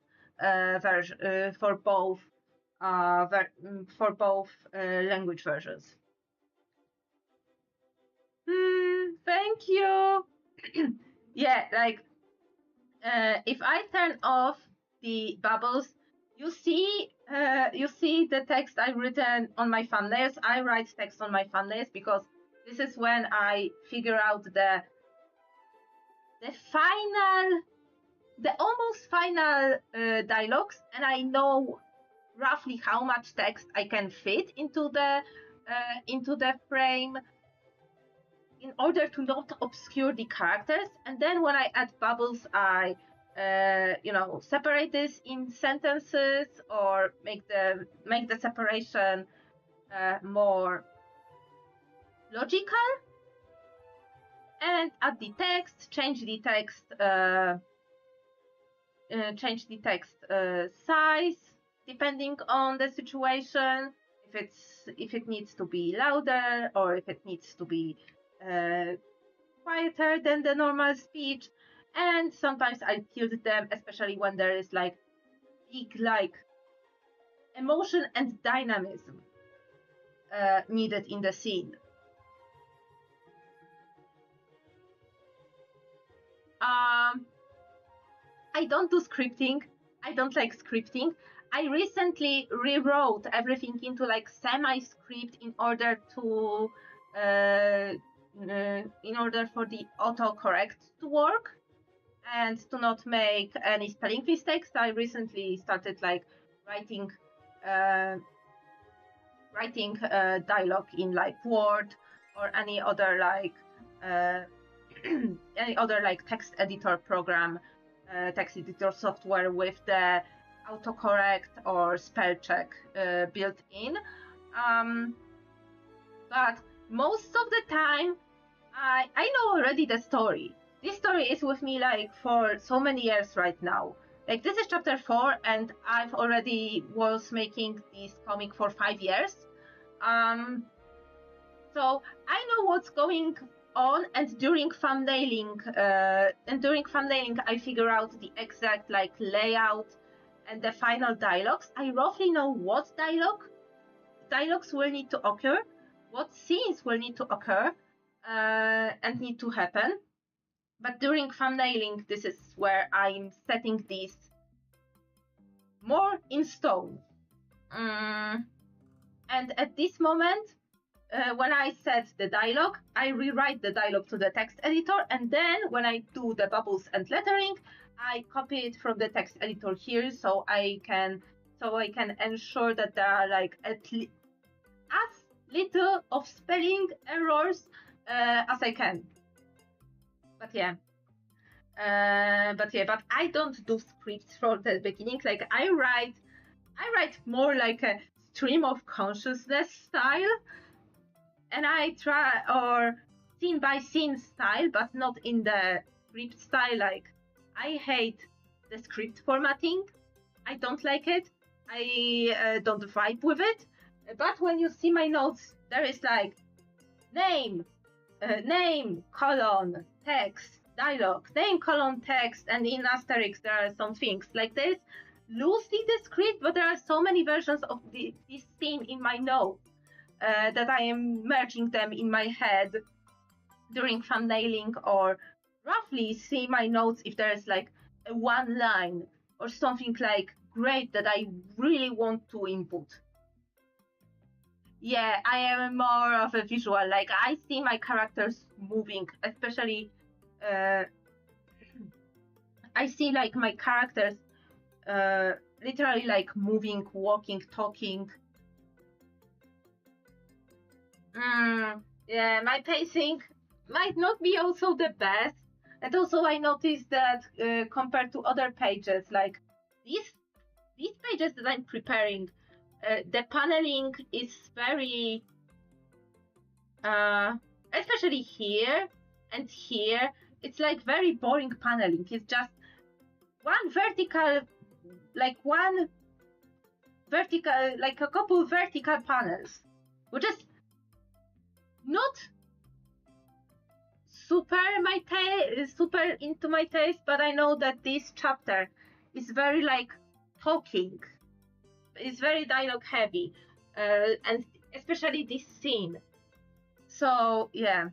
language versions. Thank you. If I turn off the bubbles, you see the text I've written on my thumbnails. I write text on my thumbnails because this is when I figure out the almost final dialogues, and I know roughly how much text I can fit into the frame in order to not obscure the characters. And then when I add bubbles, I separate this in sentences, or make the separation more logical, and add the text, change the text size depending on the situation, if it needs to be louder, or if it needs to be quieter than the normal speech. And sometimes I tilt them, especially when there is like big emotion and dynamism needed in the scene. I don't do scripting. I don't like scripting. I recently rewrote everything into like semi-script in order for the autocorrect to work and to not make any spelling mistakes. I recently started like writing dialogue in like Word or any other text editor program, text editor software with the autocorrect or spell check built in. But most of the time, I know already the story. This story is with me like for so many years right now. Like this is chapter 4, and I've already was making this comic for 5 years. So I know what's going on, and during thumbnailing, I figure out the exact like layout and the final dialogues. I roughly know what dialogues will need to occur, what scenes will need to occur and need to happen. But during thumbnailing, this is where I'm setting these more in stone. And at this moment, when I set the dialogue, I rewrite the dialogue to the text editor, and then when I do the bubbles and lettering, I copy it from the text editor here, so I can ensure that there are like as little of spelling errors as I can. But I don't do scripts from the beginning. Like I write more like a stream of consciousness style, and I try, or scene by scene style, but not in the script style. Like I hate the script formatting. I don't like it. I don't vibe with it. But when you see my notes, there is like name, colon, text, dialogue, name, colon, text, and in asterisk there are some things. Like there's loosely the script, but there are so many versions of this scene in my notes that I am merging them in my head during thumbnailing, or roughly see my notes if there is like a one line or something like great that I really want to input. Yeah, I am more of a visual. Like I see my characters moving, especially I see like my characters literally like moving, walking, talking. Yeah, my pacing might not be also the best. And also I noticed that compared to other pages, like these pages that I'm preparing, the paneling is very, especially here and here, it's like very boring paneling. It's just one vertical, like a couple vertical panels, which is not super into my taste, but I know that this chapter is very like talking. It's very dialogue heavy, and especially this scene. So yeah.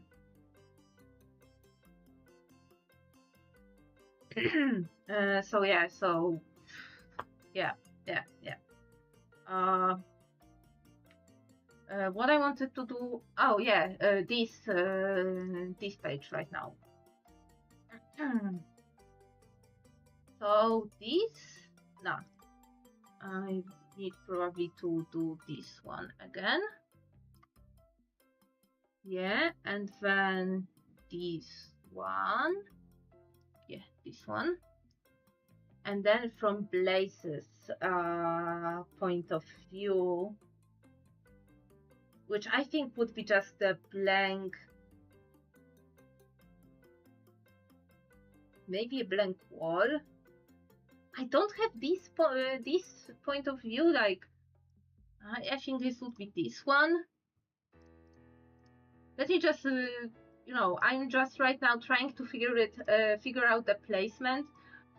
What I wanted to do, this page right now. So I need probably to do this one again. Yeah, and then this one. Yeah, this one. And then from Blaze's point of view, which I think would be just a blank, maybe a blank wall. I don't have this point of view. Like I think this would be this one. Let me just, I'm just right now trying to figure out the placement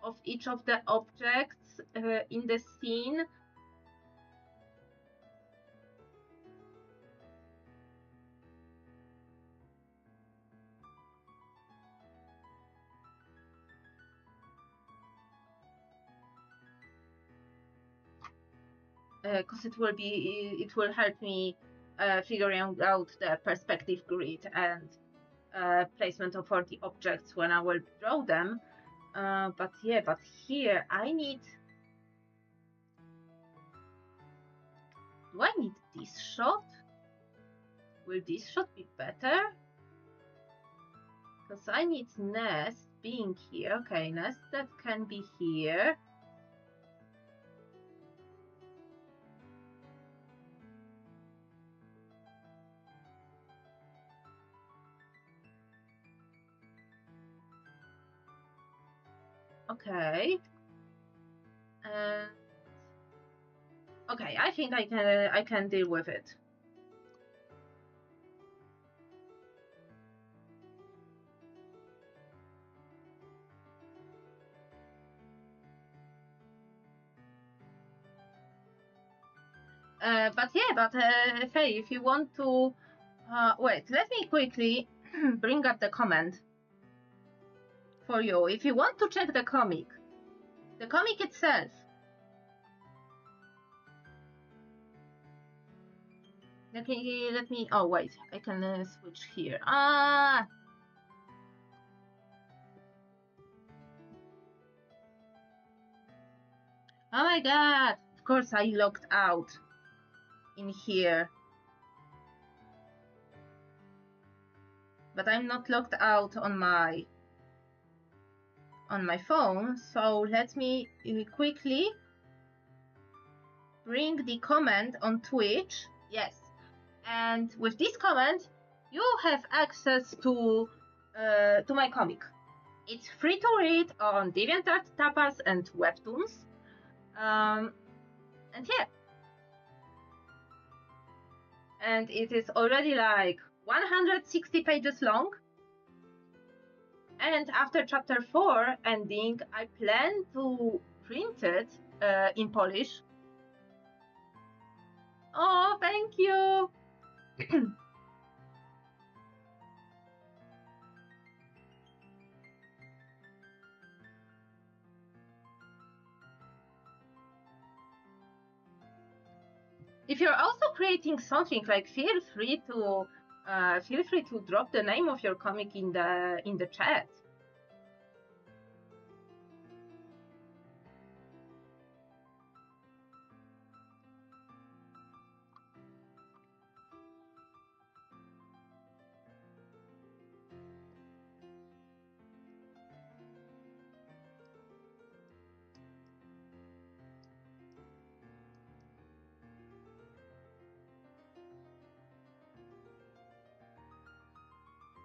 of each of the objects in the scene. Because it will help me figuring out the perspective grid and placement of all the objects when I will draw them. But here I need. Do I need this shot? Will this shot be better? Because I need Nest being here. Okay, Nest that can be here. Okay. Okay, I think I can deal with it. Hey, if you want to, wait, let me quickly bring up the comment for you. If you want to check the comic itself, let me, oh wait, I can switch here. Oh my god, of course I logged out in here. But I'm not logged out on my phone, so let me quickly bring the comment on Twitch. Yes, and with this comment, you have access to my comic. It's free to read on DeviantArt, Tapas, and Webtoons. And yeah, and it is already like 160 pages long. And after chapter 4 ending, I plan to print it in Polish. Oh, thank you! If you're also creating something, like feel free to drop the name of your comic in the chat.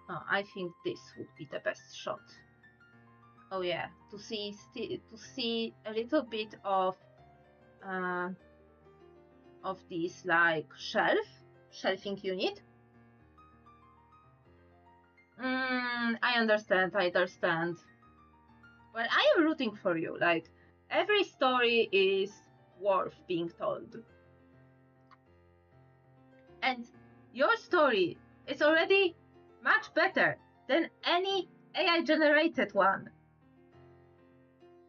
Oh, I think this would be the best shot. Oh yeah, to see a little bit of this like shelving unit. I understand. Well, I am rooting for you. Like, every story is worth being told. And your story is already much better than any AI-generated one.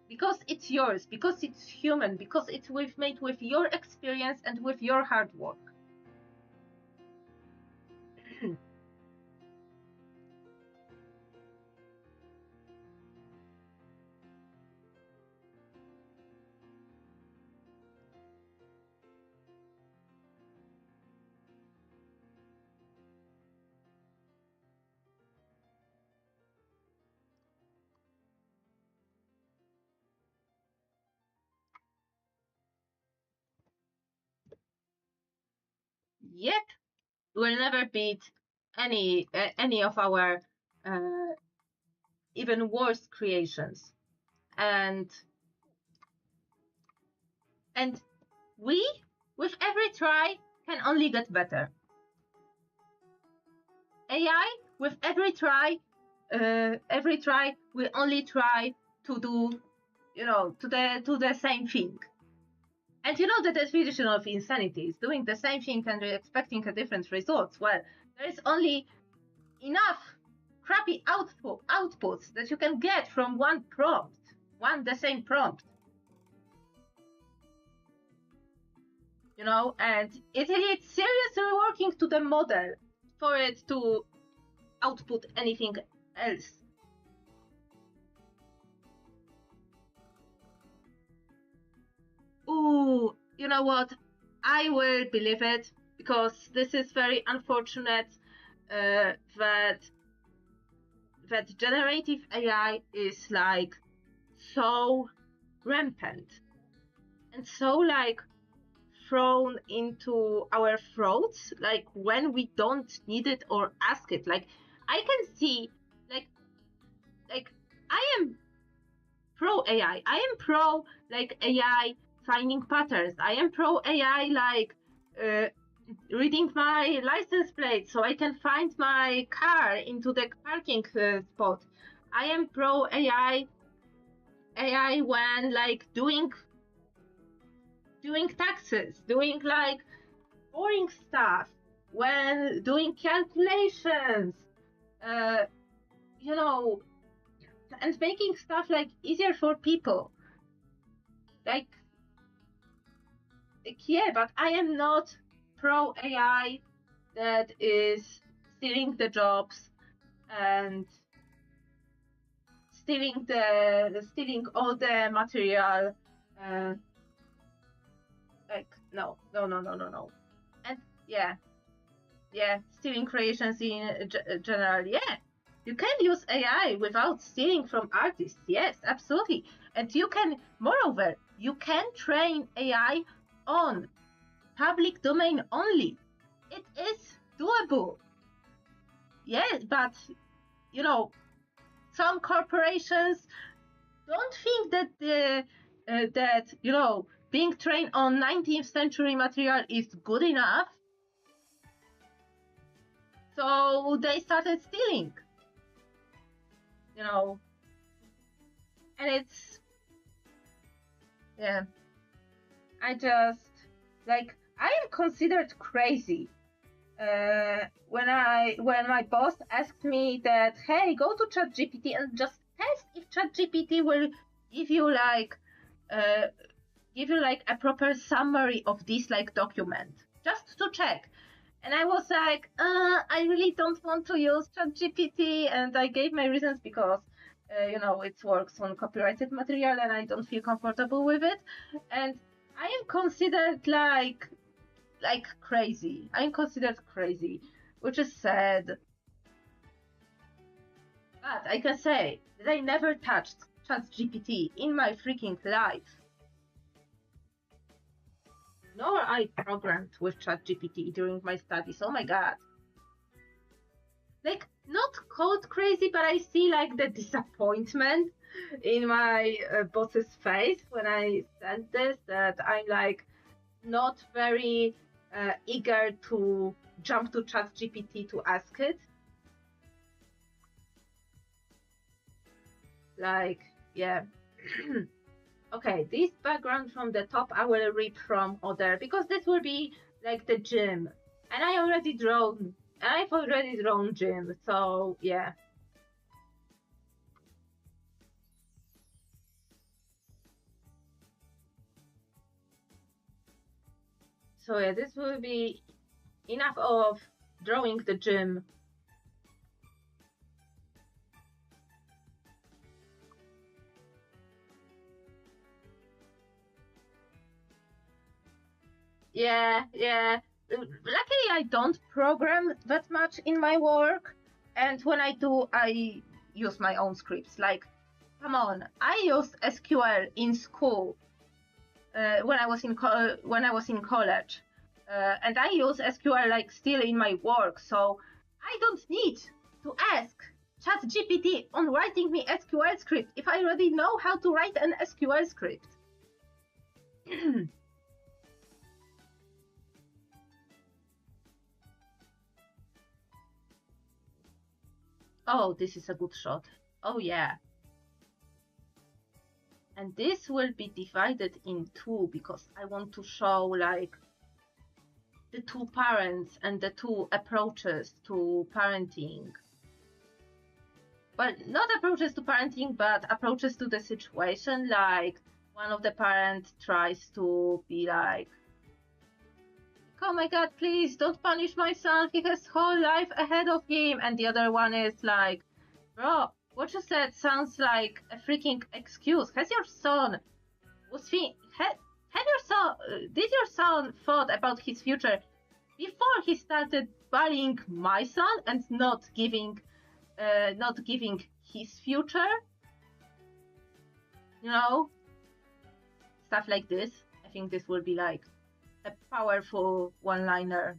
Because it's yours, because it's human, because it's made with your experience and with your hard work. Yet, we'll never beat any of our even worse creations. And we, with every try, can only get better. AI, with every try, we only try to do, to the same thing. And you know the definition of insanity is doing the same thing and expecting a different result. Well, there is only enough crappy outputs that you can get from the same prompt. And it's seriously working to the model for it to output anything else. Ooh, you know what? I will believe it, because this is very unfortunate that generative AI is like so rampant and so like thrown into our throats, like when we don't need it or ask it. Like, I can see, like I am pro AI. I am pro like AI finding patterns. I am pro AI like reading my license plate so I can find my car into the parking spot. I am pro AI when like doing doing taxes, doing like boring stuff, when doing calculations, you know, and making stuff like easier for people. Like yeah, but I am not pro AI that is stealing the jobs and stealing all the material. Like no. And yeah, stealing creations in general. Yeah, you can use AI without stealing from artists. Yes, absolutely. And you can, moreover, you can train AI on public domain only. It is doable. Yes, but you know, some corporations don't think that that you know, being trained on 19th century material is good enough. So they started stealing. You know, and it's yeah. I just like I am considered crazy when my boss asked me that, hey, go to ChatGPT and just test if ChatGPT will give you like a proper summary of this like document, just to check. And I was like, I really don't want to use ChatGPT, and I gave my reasons because you know, it works on copyrighted material and I don't feel comfortable with it. And I am considered like crazy. I am considered crazy, which is sad. But I can say that I never touched ChatGPT in my freaking life. Nor I programmed with ChatGPT during my studies. Oh my god. Like, not code crazy, but I see like the disappointment in my boss's face when I sent this, that I'm like not very eager to jump to ChatGPT to ask it. Like, yeah. Okay, this background from the top I will rip from other, because this will be like the gym. And I've already drawn gym, so yeah. So yeah, this will be enough of drawing the gym. Yeah. Luckily, I don't program that much in my work, and when I do, I use my own scripts. Like, come on, I used SQL in school when I was in college, and I use SQL like still in my work. So I don't need to ask ChatGPT on writing me SQL script if I already know how to write an SQL script. Oh, this is a good shot. Oh yeah. And this will be divided in two because I want to show like the two parents and the two approaches to parenting. Well, not approaches to parenting, but approaches to the situation. Like, one of the parents tries to be like, oh my god, please don't punish my son, he has whole life ahead of him. And the other one is like, bro, what you said sounds like a freaking excuse. Has your son did your son thought about his future before he started bullying my son and not giving his future? You know, stuff like this. I think this will be like a powerful one-liner.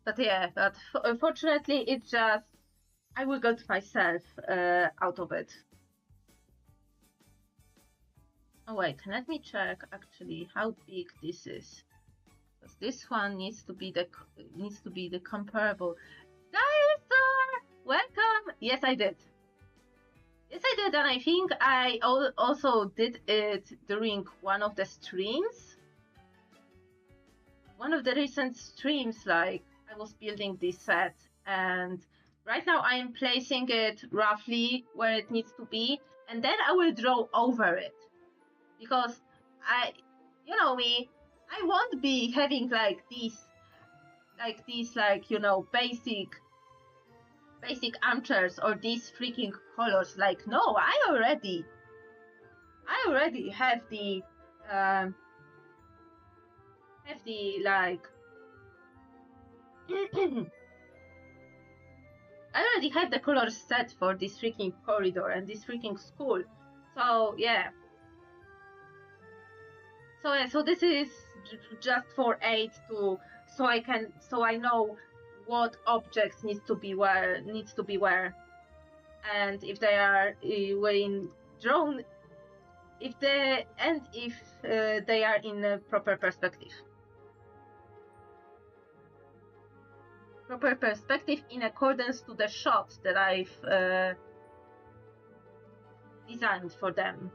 But yeah, unfortunately, it's just, I wiggled myself out of it. Oh wait, let me check actually how big this is. This one needs to be the comparable. Dinosaur, welcome. Yes, I did. Yes, I did, and I think I also did it during one of the streams. One of the recent streams, like I was building this set, and right now I am placing it roughly where it needs to be, and then I will draw over it, because you know me, I won't be having like these basic armchairs or these freaking colors. Like, no, I already have the like I already have the colors set for this freaking corridor and this freaking school. So yeah. So this is just for aid to so I know what objects needs to be where, and if they are drawn, if they are in a proper perspective. Proper perspective in accordance to the shot that I've designed for them.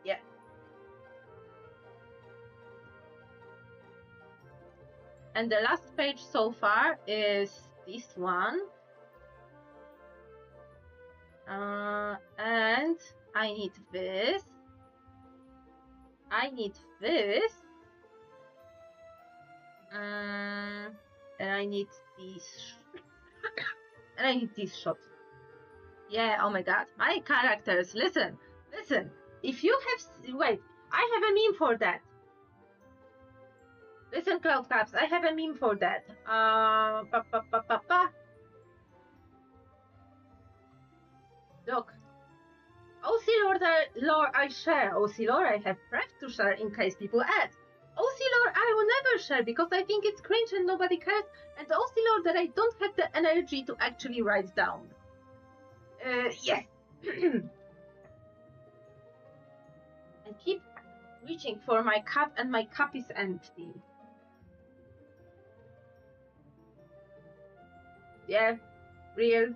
Yeah. And the last page so far is this one. And I need this. I need this. And I need this. And I need this shot. Yeah, oh my god. My characters, listen. If you have... Wait, I have a meme for that. Listen, Cloud Caps, I have a meme for that. Look. OC lore I share. OC lore I have prepped to share in case people add. OC lore I will never share because I think it's cringe and nobody cares. And OC lore that I don't have the energy to actually write down. Yes. I keep reaching for my cup and my cup is empty. Yeah, real.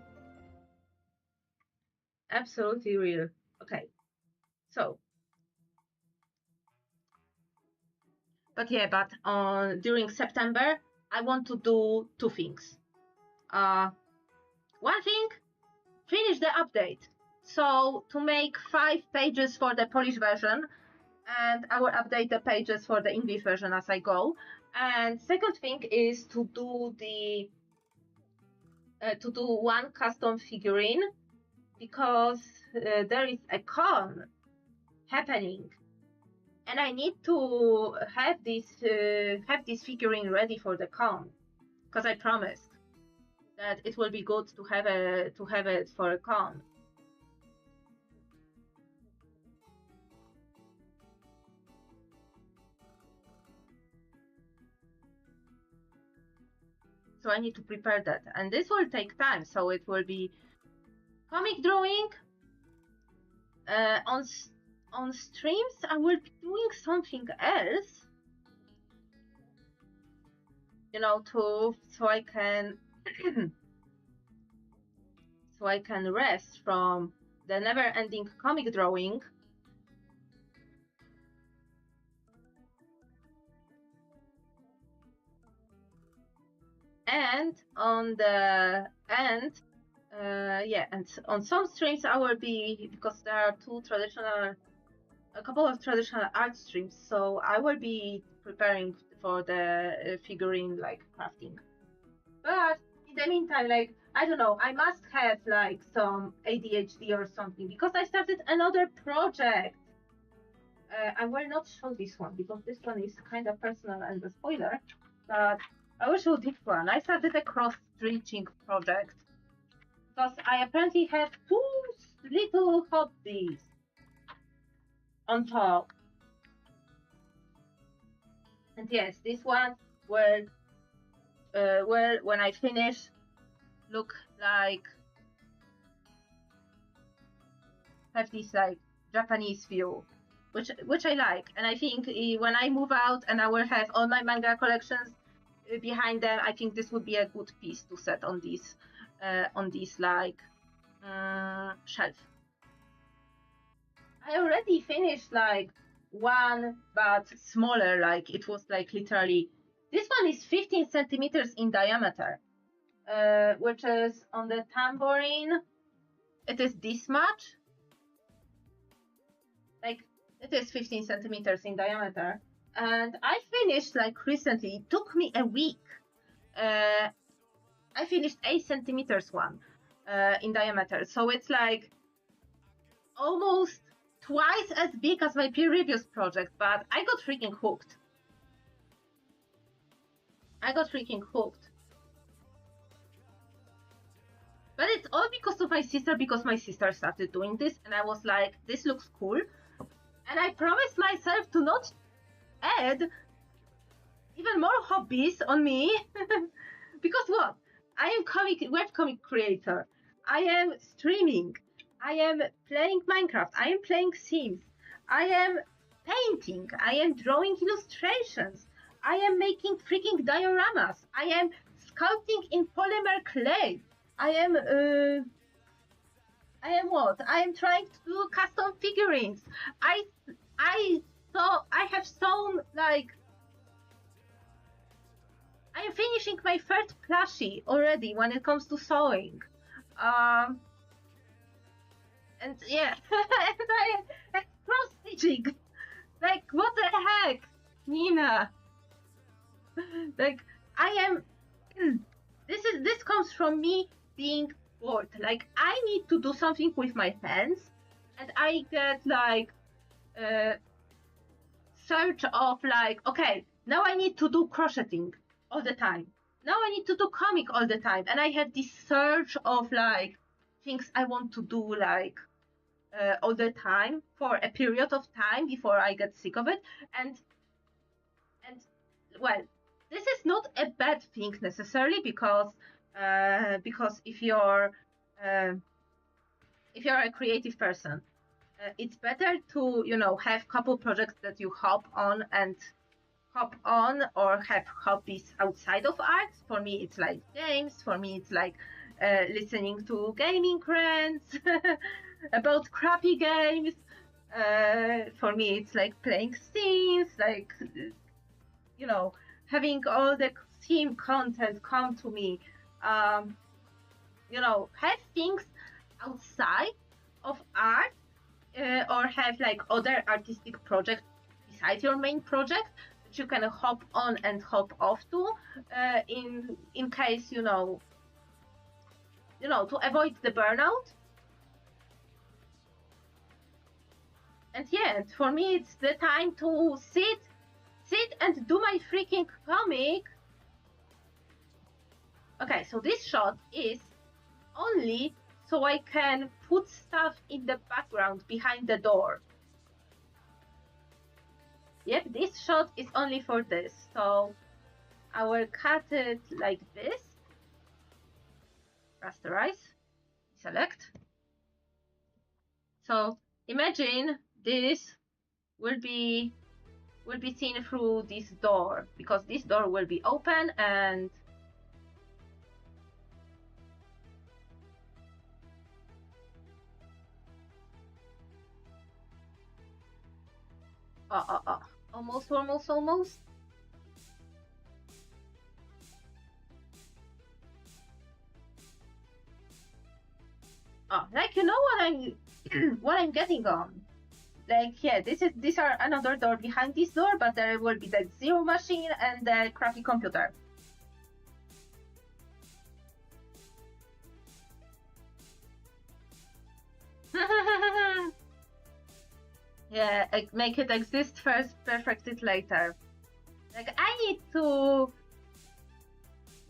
Absolutely real. Okay, so. But yeah, during September, I want to do two things. One thing, finish the update. So to make 5 pages for the Polish version, and I will update the pages for the English version as I go. And second thing is to do one custom figurine, because there is a con happening, and I need to have this figurine ready for the con, because I promised that it will be good to have it for a con. So I need to prepare that, and this will take time. So it will be comic drawing. On streams, I will be doing something else, you know, so I can rest from the never-ending comic drawing. And on the end, and on some streams I will be, because there are a couple of traditional art streams, so I will be preparing for the figurine like crafting. But in the meantime, like, I don't know, I must have like some ADHD or something, because I started another project. I will not show this one because this one is kind of personal and a spoiler, but I will show this one. I started a cross-stitching project because I apparently have 2 little hobbies on top. And yes, this one will when I finish look like have this like Japanese view, which I like. And I think when I move out and I will have all my manga collections behind them, I think this would be a good piece to set on this like shelf. I already finished like one, but smaller. Like it was like literally. This one is 15 centimeters in diameter, which is on the tambourine. It is this much. Like it is 15 centimeters in diameter, and I finished like recently. It took me a week. I finished 8 centimeters one in diameter, so it's like almost twice as big as my previous project, but I got freaking hooked. But it's all because of my sister, because my sister started doing this, and I was like, this looks cool. And I promised myself to not add even more hobbies on me. Because what? I am webcomic creator. I am streaming. I am playing Minecraft. I am playing Sims. I am painting. I am drawing illustrations. I am making freaking dioramas. I am sculpting in polymer clay. I am what? I am trying to do custom figurines. I have sewn like I am finishing my third plushie already when it comes to sewing. And yeah, and I cross stitching. Like what the heck, Nina? Like I am. This comes from me being bored. Like I need to do something with my hands, and I get like search of like, okay, now I need to do crocheting all the time. Now I need to do comic all the time, and I have this surge of like things I want to do like all the time for a period of time before I get sick of it. And well, this is not a bad thing necessarily, because if you're a creative person, it's better to have couple projects that you hop on or have hobbies outside of art. For me, it's like games. For me, it's like listening to gaming rants about crappy games. For me, it's like playing Sims, like having all the Sim content come to me. Have things outside of art, or have like other artistic projects besides your main project that you can hop on and hop off to, in case to avoid the burnout. And yeah, for me it's the time to sit and do my freaking comic. Okay, so this shot is only so I can put stuff in the background behind the door. Yep, this shot is only for this. So I will cut it like this. Rasterize. Select. So imagine this will be seen through this door, because this door will be open and almost. Like what I'm getting on. Like yeah, these are another door behind this door, but there will be the zero machine and the crappy computer. Yeah, make it exist first, perfect it later. Like I need to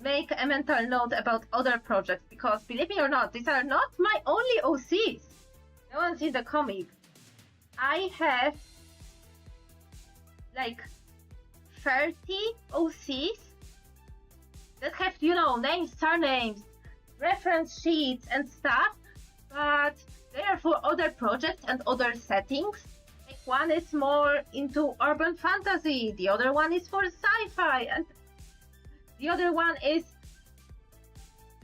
make a mental note about other projects, because believe me or not, these are not my only OCs. No one's in the comic. I have like 30 OCs that have, you know, names, surnames, reference sheets and stuff, but they are for other projects and other settings. Like one is more into urban fantasy, the other one is for sci-fi, and the other one is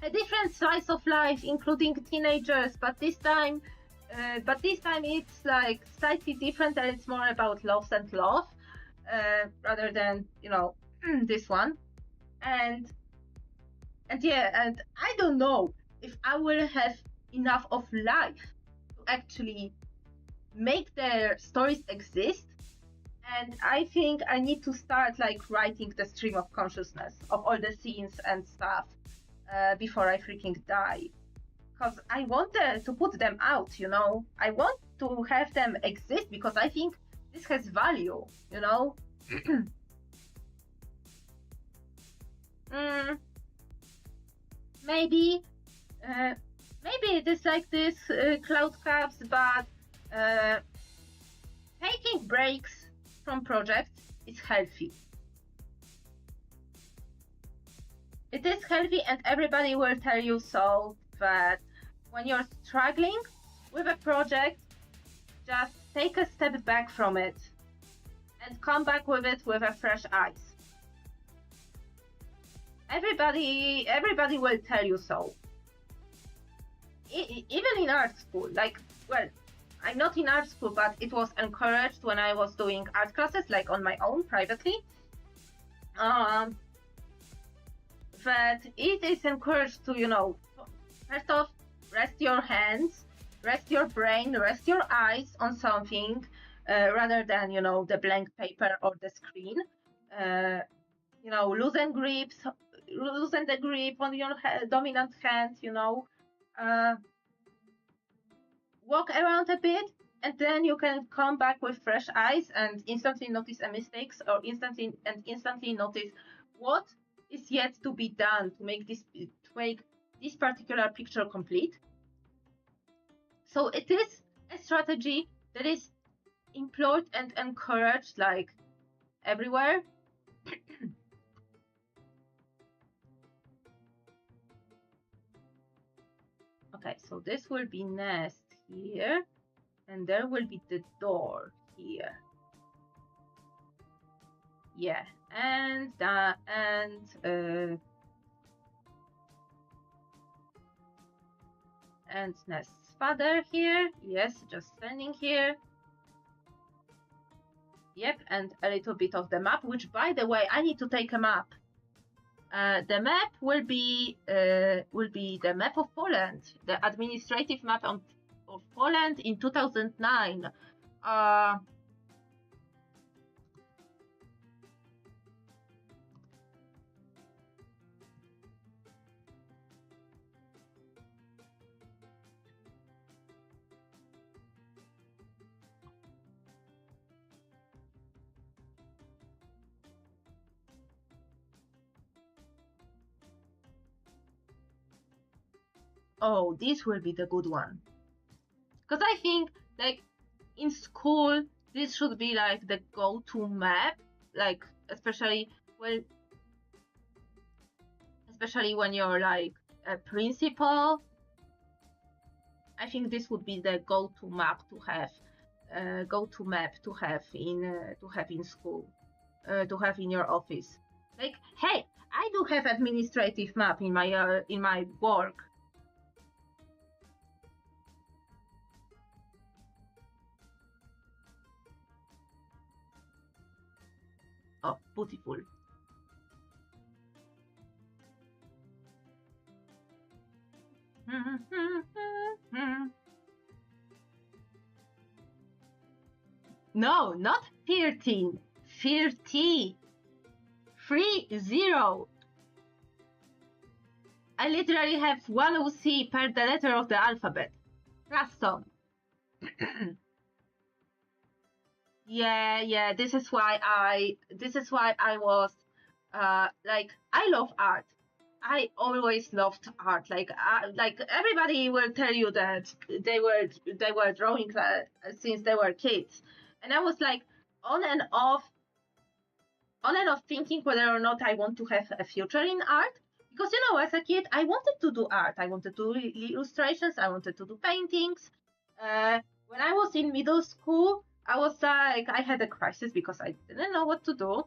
a different slice of life, including teenagers, but this time it's like slightly different, and it's more about loves and love, rather than, you know, this one. And I don't know if I will have enough of life to actually make their stories exist. And I think I need to start like writing the stream of consciousness of all the scenes and stuff before I freaking die. Because I want to put them out, you know? I want to have them exist because I think this has value, you know? Maybe it is like this cloud caps, but taking breaks from projects is healthy. It is healthy, and everybody will tell you so, that when you're struggling with a project, just take a step back from it and come back with it with a fresh eyes. Everybody will tell you so. Even in art school, like, well, I'm not in art school, but it was encouraged when I was doing art classes, like on my own, privately. That it is encouraged to, you know, first off, rest your hands, rest your brain, rest your eyes on something, rather than, you know, the blank paper or the screen. You know, loosen the grip on your dominant hand, you know. Walk around a bit, and then you can come back with fresh eyes and instantly notice a mistakes, or instantly notice what is yet to be done to make this particular picture complete. So it is a strategy that is employed and encouraged like everywhere. Okay, so this will be Nest here, and there will be the door here. Yeah, and Nest's father here. Yes, just standing here. Yep, and a little bit of the map, which, by the way, I need to take a map. The map will be the map of Poland, the administrative map of Poland in 2009. Oh, this will be the good one. Because I think, like, in school, this should be, like, the go-to map. Like, especially when you're, like, a principal. I think this would be the go-to map to have. To have in school. To have in your office. Like, hey, I do have administrative map in my work. Oh, beautiful. No, not 13. 30. 30. I literally have one OC per the letter of the alphabet. Custom. Yeah, this is why I was like, I love art. I always loved art. Like everybody will tell you that they were drawing since they were kids, and I was like on and off thinking whether or not I want to have a future in art. because, you know, as a kid, I wanted to do art. I wanted to do illustrations. I wanted to do paintings. When I was in middle school, I was like, I had a crisis because I didn't know what to do.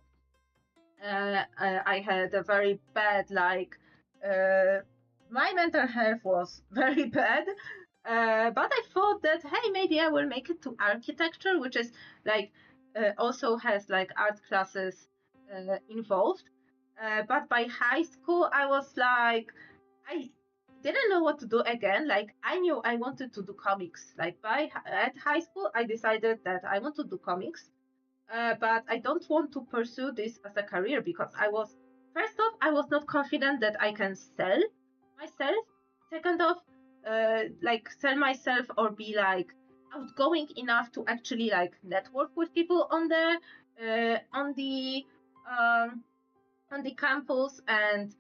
I had a very bad, like, my mental health was very bad. But I thought that, hey, maybe I will make it to architecture, which is like, also has like art classes involved. But by high school, I was like, I didn't know what to do again. Like, I knew I wanted to do comics. Like, at high school, I decided that I want to do comics. But I don't want to pursue this as a career because first off, I was not confident that I can sell myself. Second off, like sell myself or be like outgoing enough to actually like network with people on the campus. And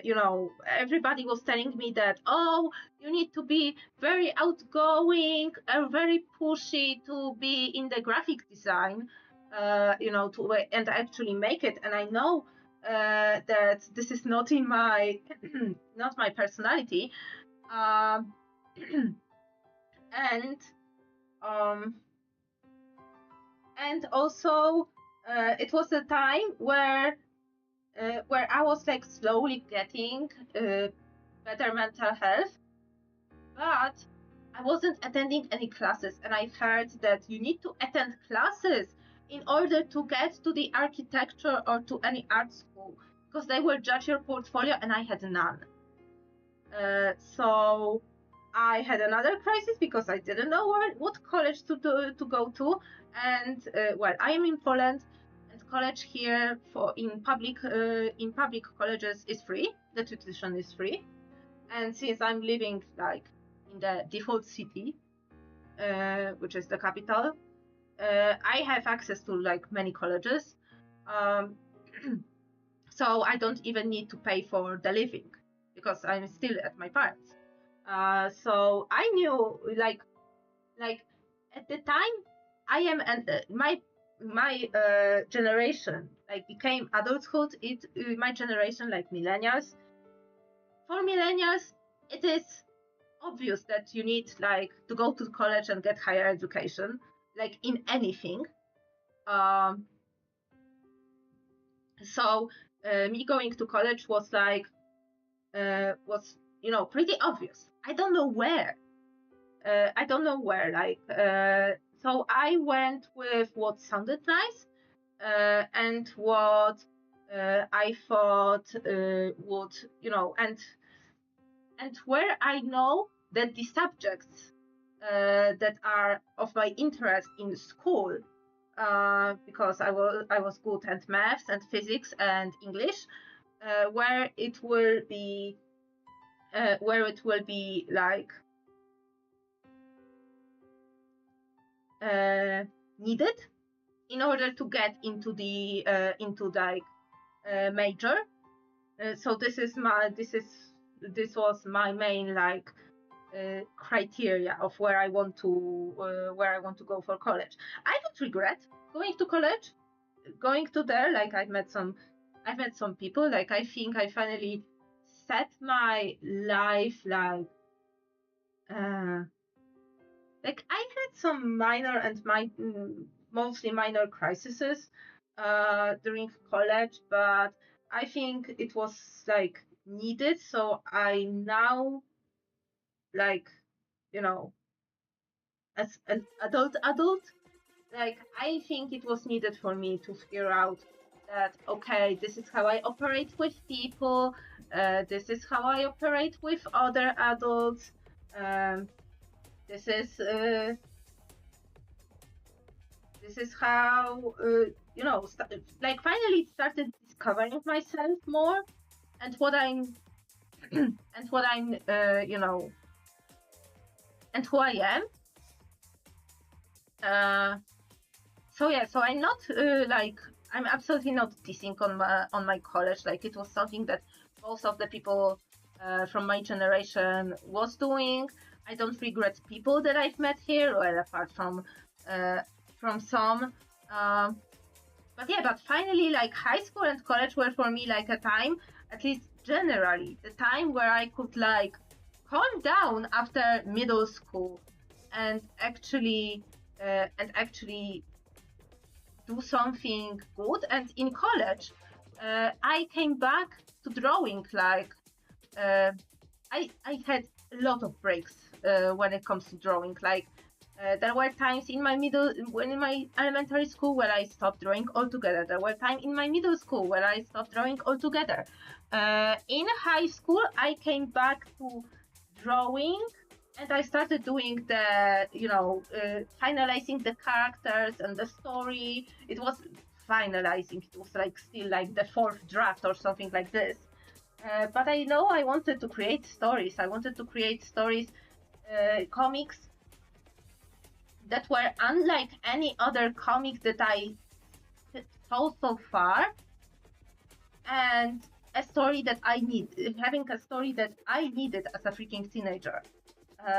you know, everybody was telling me that, oh, you need to be very outgoing or very pushy to be in the graphic design, you know, and actually make it. And I know that this is not in my not my personality. um, and and also it was a time where I was like slowly getting better mental health, but I wasn't attending any classes. And I've heard that you need to attend classes in order to get to the architecture or to any art school because they will judge your portfolio, and I had none. So I had another crisis because I didn't know what college to go to. And well, I am in Poland, and college here in public colleges is free. The tuition is free, and since I'm living like in the default city, which is the capital, I have access to like many colleges. Um, so I don't even need to pay for the living because I'm still at my parents. So I knew like at the time I am my generation like became adulthood. My generation, like millennials. For millennials, it is obvious that you need like to go to college and get higher education, like in anything. Um, so me going to college was like was, you know, pretty obvious. I don't know where. Like, so I went with what sounded nice, and what I thought would, you know, and where I know that the subjects that are of my interest in school, because I was good at maths and physics and English, where it will be like needed in order to get into the major. So this was my main like criteria of where I want to go for college. I don't regret going to college. Going to there, like I've met some people. Like I think I finally set my life like I had some minor and mostly minor crises during college, but I think it was like needed. So I now, like, you know, as an adult, like I think it was needed for me to figure out that, okay, this is how I operate with people. This is how I operate with other adults. This is how you know, like finally started discovering myself more and what I'm and what I'm you know, and who I am. So yeah, so I'm not like I'm absolutely not dissing on my college. Like it was something that most of the people from my generation was doing. I don't regret people that I've met here, well, apart from some. But yeah, but finally, like high school and college were for me like a time, at least generally, the time where I could like calm down after middle school and actually do something good. And in college, I came back to drawing. Like I had a lot of breaks when it comes to drawing. Like there were times in my elementary school where I stopped drawing altogether. There were times in my middle school where I stopped drawing altogether. In high school, I came back to drawing, and I started doing the, finalizing the characters and the story. It was finalizing. It was like still like the fourth draft or something like this. But I know I wanted to create stories. I wanted to create stories, comics that were unlike any other comic that I saw so far, and a story that having a story that I needed as a freaking teenager,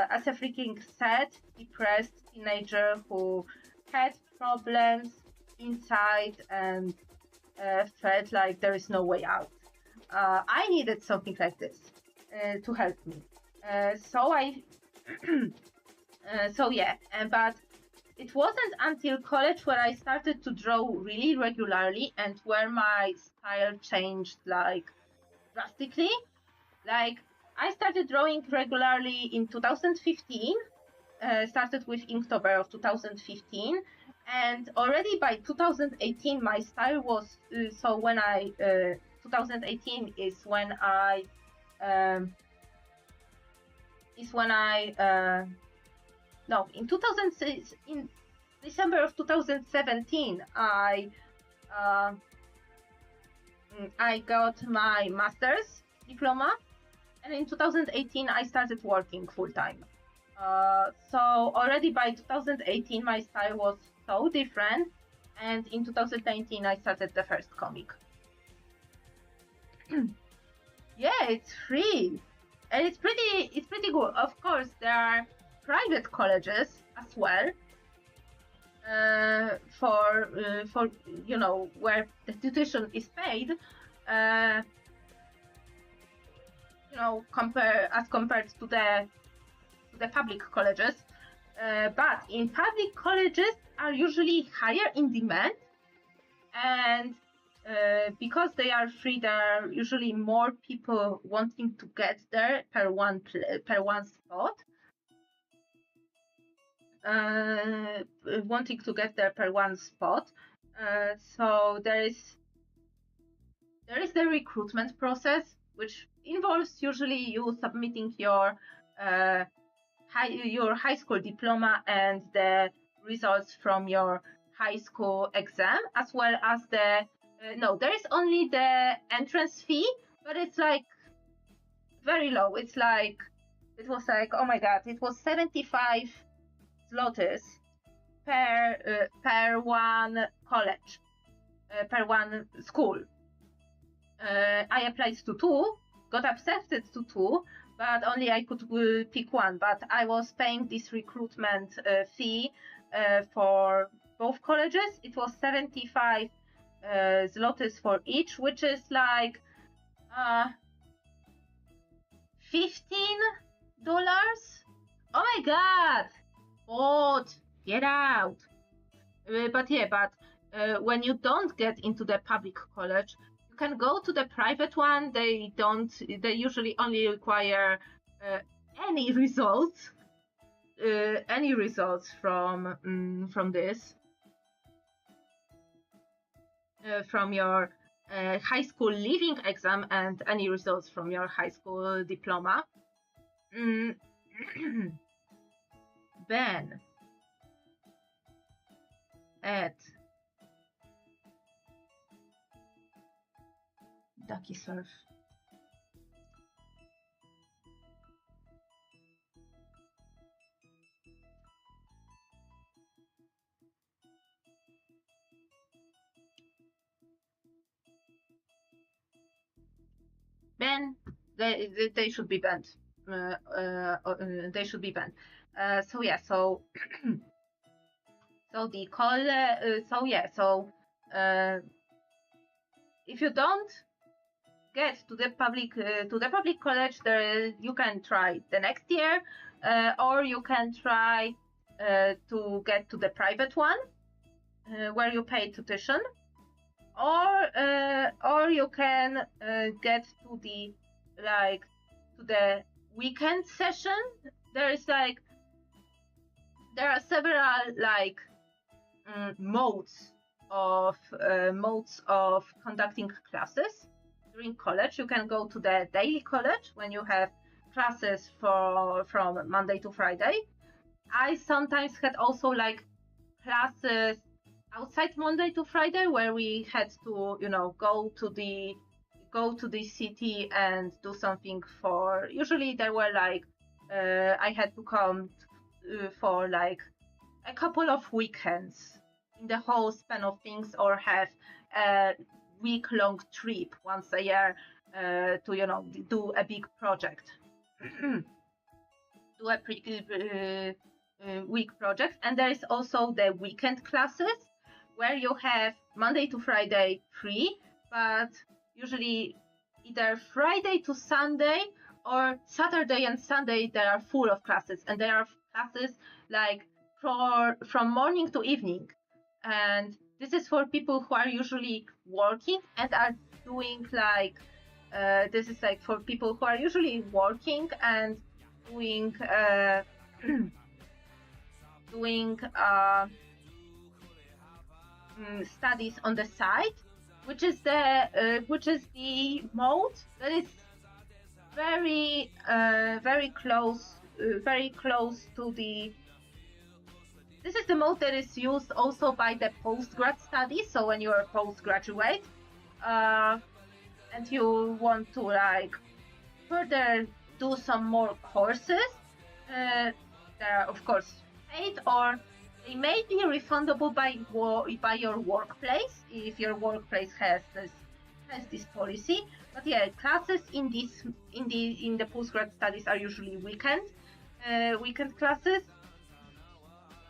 as a freaking sad, depressed teenager who had problems inside and felt like there is no way out. I needed something like this to help me. But it wasn't until college where I started to draw really regularly and where my style changed like drastically. Like I started drawing regularly in 2015, started with Inktober of 2015, and already by 2018 my style was, 2018 is when I in December of 2017 I got my master's diploma, and in 2018 I started working full time. So already by 2018 my style was so different, and in 2019 I started the first comic. Yeah, it's free, and it's pretty good. Of course, there are private colleges as well, for where the tuition is paid, compared to the public colleges. But in public colleges are usually higher in demand, and because they are free, there are usually more people wanting to get there per one spot. Wanting to get there per one spot. So there is the recruitment process, which involves usually you submitting your high school diploma and the results from your high school exam, as well as there is only the entrance fee, but it's like very low. It was like, oh my god, it was 75 zlotys per one college, per one school. I applied to two, got accepted to two, but only I could pick one. But I was paying this recruitment fee for both colleges. It was 75 zlotys for each, which is like $15. Oh my god! What? Get out! But when you don't get into the public college, you can go to the private one. They usually only require any results from this, from your high school leaving exam, and any results from your high school diploma. Ben, Ed, Ducky Surf. Ben, they should be banned. They should be banned. So the call. So if you don't get to the public college, you can try the next year, or you can try to get to the private one, where you pay tuition, or you can get to the weekend session. There are several modes of conducting classes during college. You can go to the daily college when you have classes from Monday to Friday. I sometimes had also classes outside Monday to Friday where we had to, go to the city and do something for. Usually there were I had to come for a couple of weekends in the whole span of things, or have a week-long trip once a year to do a big project. Do a week project. And there is also the weekend classes where you have Monday to Friday free, but usually either Friday to Sunday or Saturday and Sunday they are full of classes, and there are classes from morning to evening. And this is for people who are usually working and are doing this is for people who are usually working and doing studies on the side, which is the mode that is very close to the. This is the mode that is used also by the postgrad studies. So when you are postgraduate and you want to further do some more courses, they are of course paid, or they may be refundable by your workplace if your workplace has this policy. But yeah, classes in the postgrad studies are usually weekend classes,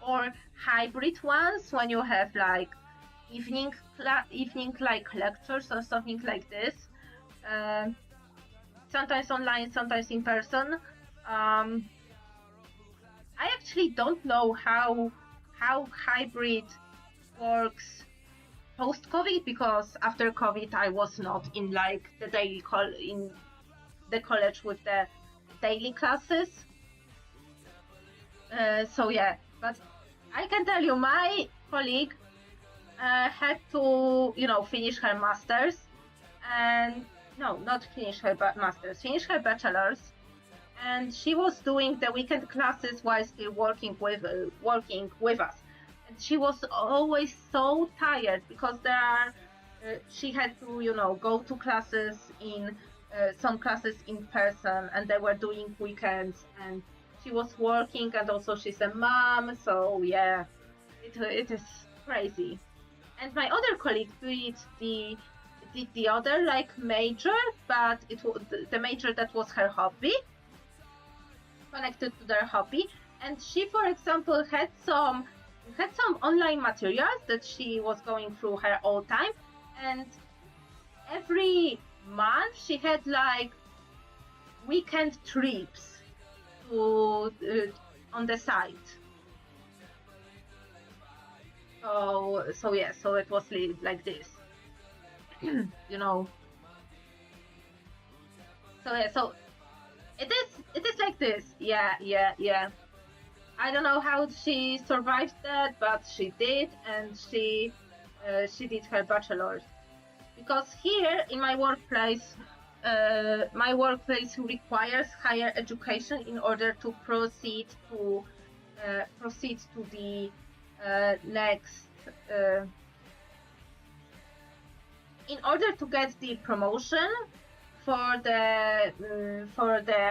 or hybrid ones when you have evening lectures or something like this. Sometimes online, sometimes in person. I actually don't know how hybrid works post-COVID, because after COVID I was not in the daily in the college with the daily classes. So yeah, but I can tell you, my colleague had to finish her master's, and no, not finish her master's, finish her bachelor's, and she was doing the weekend classes while still working with us. And she was always so tired because she had to go to classes some classes in person, and they were doing weekends, and she was working, and also she's a mom, so yeah, it is crazy. And my other colleague did the other major, but it was the major that was her hobby, connected to their hobby. And she, for example, had some online materials that she was going through her own time, and every month she had weekend trips to on the site. So yeah, so it was like this. So yeah, so it is like this. Yeah. I don't know how she survived that, but she did, and she did her bachelor's. Because here in my workplace requires higher education in order to proceed to the next. In order to get the promotion for the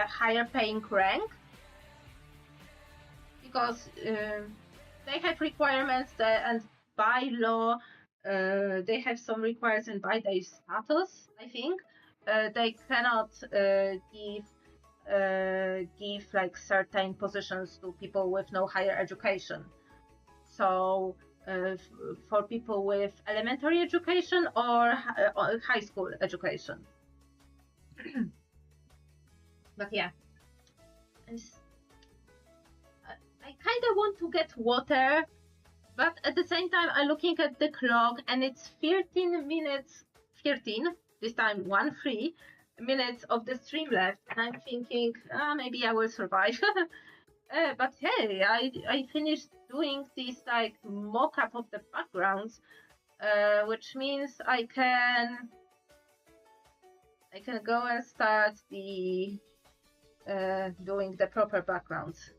higher paying rank, because they have requirements and by law they have some requirements, and by their status, I think they cannot give certain positions to people with no higher education. So for people with elementary education or high school education. But yeah, I kind of want to get water, but at the same time I'm looking at the clock and it's 13 minutes, 13, this time 13 minutes of the stream left, and I'm thinking maybe I will survive. But hey, I finished doing this like mock-up of the backgrounds, which means I can go and start the doing the proper backgrounds.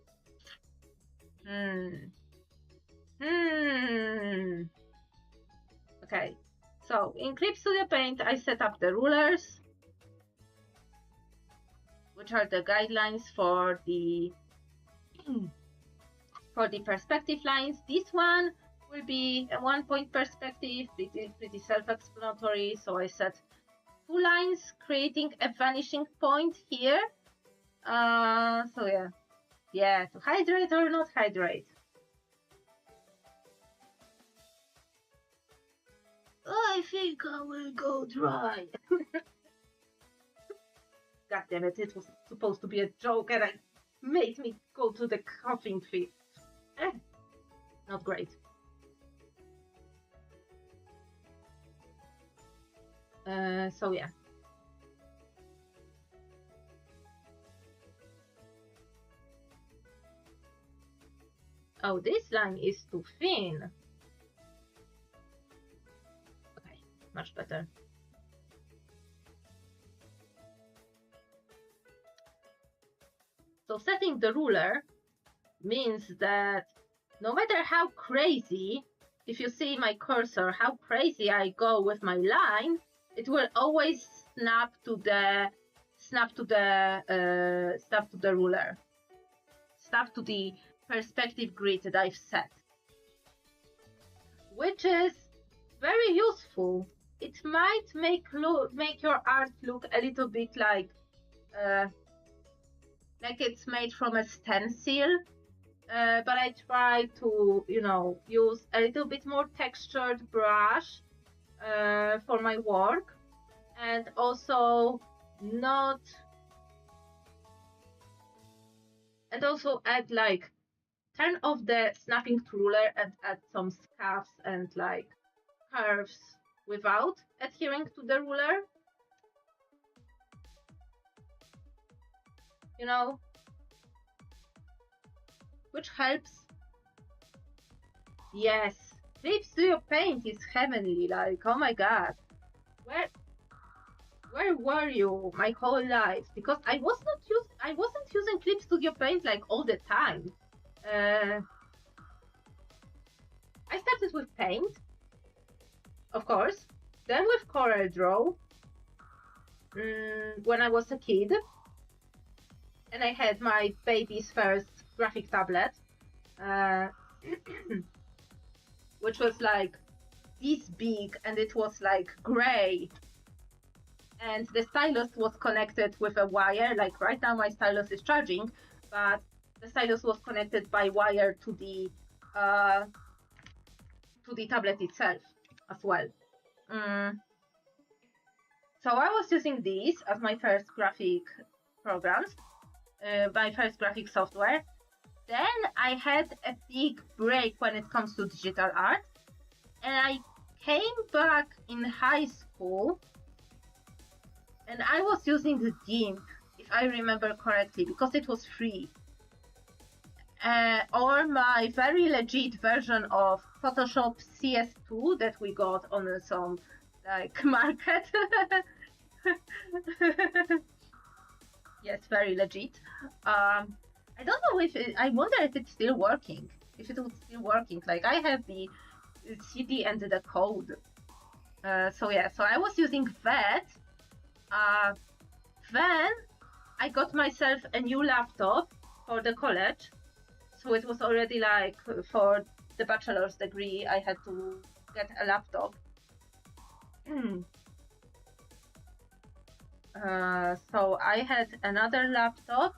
Okay, so in Clip Studio Paint I set up the rulers, which are the guidelines for the perspective lines. This one will be a 1-point perspective, pretty self-explanatory. So I set 2 lines, creating a vanishing point here. So yeah, to hydrate or not hydrate. I think I will go dry. God damn it, it was supposed to be a joke and I made me go to the coughing fit. Not great. So yeah. Oh, this line is too thin. Okay, much better. So setting the ruler means that no matter how crazy, if you see my cursor, how crazy I go with my line, it will always snap to the ruler, snap to the perspective grid that I've set, which is very useful. It might make your art look a little bit like it's made from a stencil, but I try to, use a little bit more textured brush for my work, and also add like turn off the snapping ruler and add some scuffs and like curves without adhering to the ruler. Which helps. Yes, Clip Studio Paint is heavenly, like, oh my god. Where were you my whole life? Because I wasn't using Clip Studio Paint like all the time. I started with Paint, of course, then with CorelDRAW when I was a kid, and I had my baby's first graphic tablet, which was like this big, and it was like gray, and the stylus was connected with a wire. Like right now my stylus is charging, but the stylus was connected by wire to the tablet itself as well. So I was using these as my first graphic programs, my first graphic software. Then I had a big break when it comes to digital art, and I came back in high school, and I was using the GIMP, if I remember correctly, because it was free. Or my very legit version of Photoshop CS2 that we got on some like market. Yes, very legit. I don't know I wonder if it's still working. If it was still working, like I have the CD and the code. So I was using that. Then I got myself a new laptop for the college. So it was already like for the bachelor's degree, I had to get a laptop. So I had another laptop.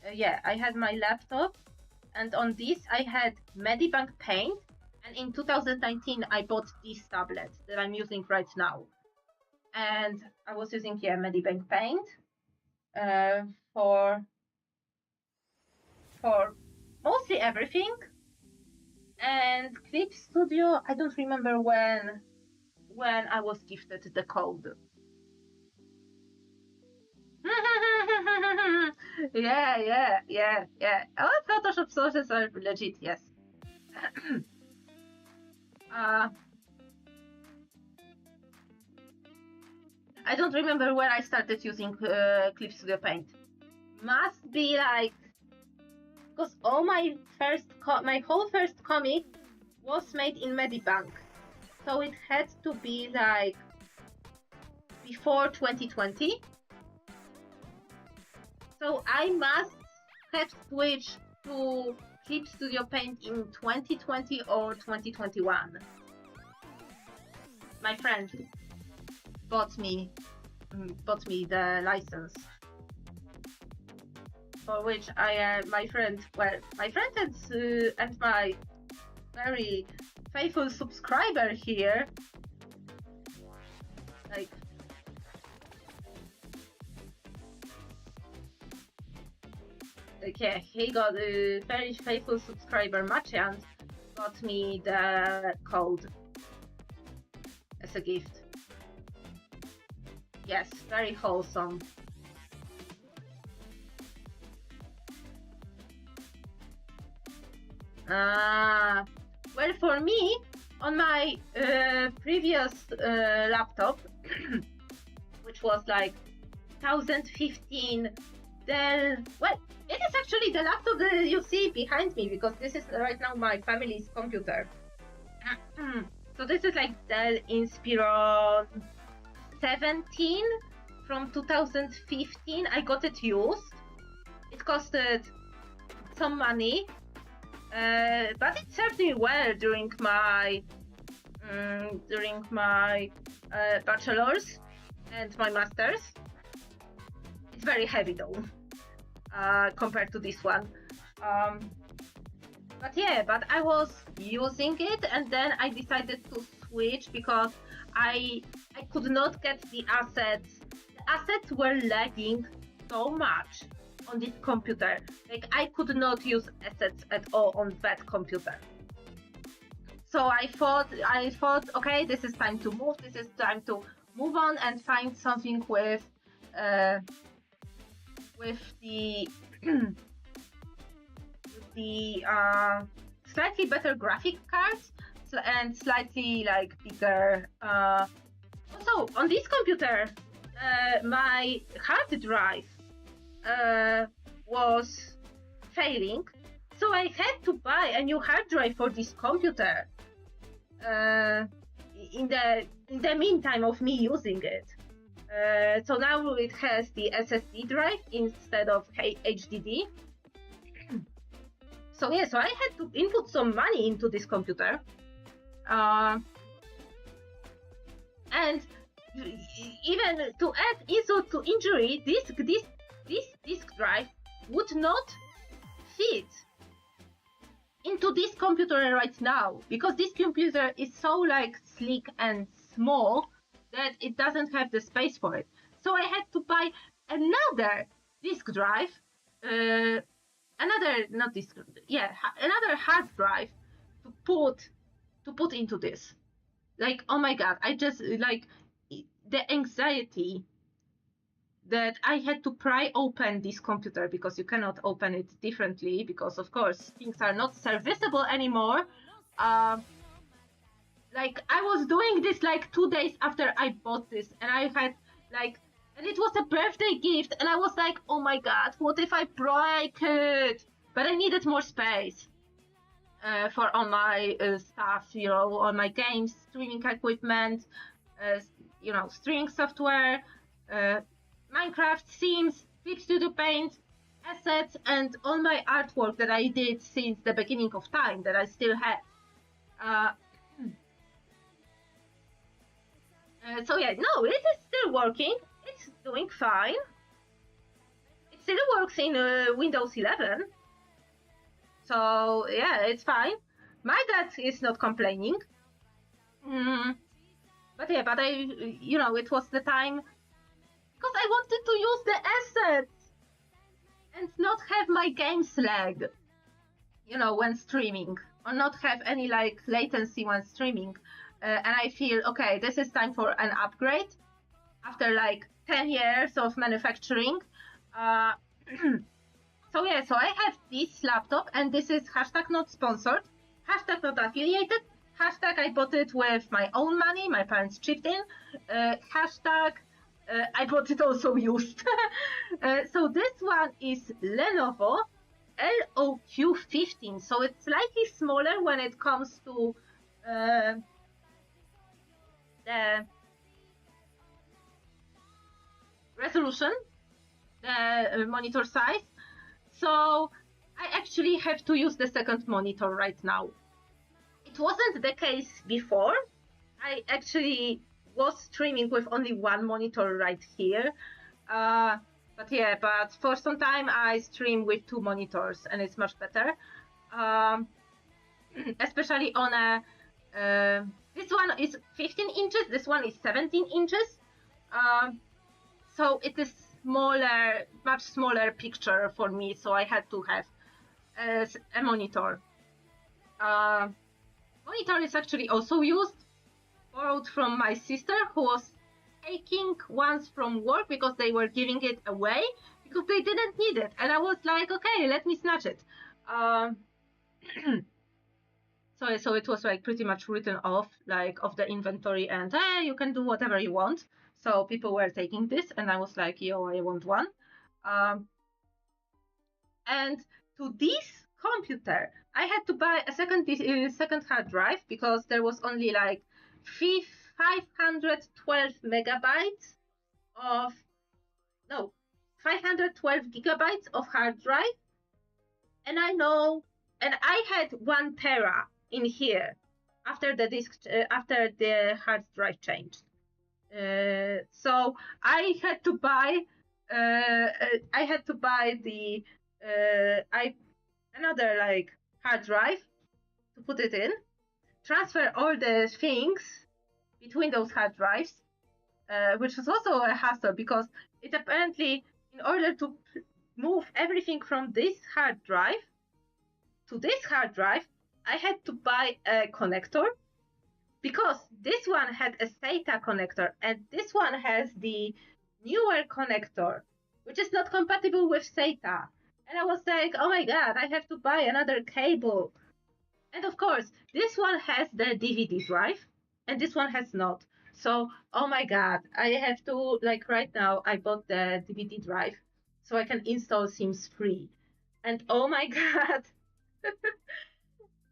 I had my laptop, and on this I had Meko.ink Paint And in 2019, I bought this tablet that I'm using right now. And I was using here Meko.ink Paint for mostly everything. And Clip Studio, I don't remember when I was gifted the code. yeah. Oh, Photoshop sources are legit, yes. I don't remember where I started using Clip Studio Paint. Must be like, because all my whole first comic was made in Medibank, so it had to be like before 2020. So I must have switched to Clip Studio Paint in 2020 or 2021. My friend bought me the license, for which my friend and my very faithful subscriber here, like, yeah, he got a very faithful subscriber, Machian, got me the code as a gift. Yes, very wholesome. Well, for me, on my previous laptop, which was like 2015, well, it is actually the laptop that you see behind me, because this is right now my family's computer. So this is like Dell Inspiron 17 from 2015. I got it used. It costed some money, but it served me well during my bachelor's and my master's. It's very heavy though, compared to this one. But I was using it, and then I decided to switch because I could not get the assets. The assets were lagging so much on this computer. Like, I could not use assets at all on that computer. So I thought, okay, this is time to move. This is time to move on and find something with the slightly better graphic cards and slightly like bigger. Also, on this computer, my hard drive was failing, so I had to buy a new hard drive for this computer. In the meantime of me using it. So now it has the SSD drive instead of HDD. So I had to input some money into this computer. And even to add insult to injury, this disk drive would not fit into this computer right now, because this computer is so like sleek and small that it doesn't have the space for it. So I had to buy another disk drive, another hard drive to put into this. Like, oh my god, I just like the anxiety that I had to pry open this computer, because you cannot open it differently, because of course things are not serviceable anymore. Like, I was doing this like 2 days after I bought this, and I had like, and it was a birthday gift, and I was like, oh my god, what if I break it? But I needed more space for all my stuff, all my games, streaming equipment, streaming software, Minecraft, Sims, Clip Studio Paint, assets, and all my artwork that I did since the beginning of time that I still have. It is still working. It's doing fine. It still works in Windows 11. So yeah, it's fine. My dad is not complaining. But yeah, but it was the time because I wanted to use the assets and not have my games lag, when streaming, or not have any like latency when streaming. And I feel, okay, this is time for an upgrade after like 10 years of manufacturing. So yeah, so I have this laptop, and this is hashtag not sponsored, hashtag not affiliated, hashtag I bought it with my own money, my parents chipped in, hashtag I bought it also used. So this one is Lenovo LOQ15, so it's slightly smaller when it comes to the resolution, the monitor size. So I actually have to use the second monitor right now. It wasn't the case before. I actually was streaming with only one monitor right here. But yeah, but for some time I stream with two monitors, and it's much better. Especially on a this one is 15 inches, this one is 17 inches. So it is smaller, much smaller picture for me, so I had to have a monitor. Monitor is actually also used, borrowed from my sister, who was taking ones from work because they were giving it away because they didn't need it, and I was like, okay, let me snatch it. So it was like pretty much written off, like of the inventory, and hey, you can do whatever you want. So people were taking this, and I was like, yo, I want one. And to this computer, I had to buy a second hard drive because there was only like 512 megabytes of, no, 512 gigabytes of hard drive. And I had 1 tera in here after the hard drive changed. So I had to buy another like hard drive to put it in, transfer all the things between those hard drives, which was also a hassle because it apparently, in order to move everything from this hard drive to this hard drive, I had to buy a connector, because this one had a SATA connector and this one has the newer connector, which is not compatible with SATA. And I was like, oh my god, I have to buy another cable. And of course, this one has the DVD drive and this one has not. So, oh my god, I have to, like right now, I bought the DVD drive so I can install Sims 3. And oh my god,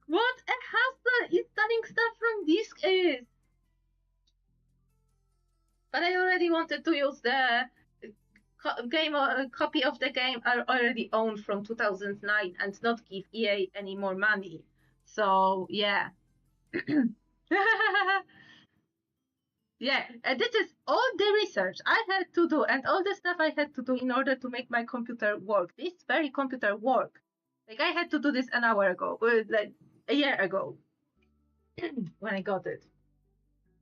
what a hassle installing stuff from disk is! But I already wanted to use the copy of the game I already owned from 2009 and not give EA any more money. So yeah. Yeah, and this is all the research I had to do and all the stuff I had to do in order to make my computer work. This very computer work. Like I had to do this an hour ago, like a year ago, when I got it.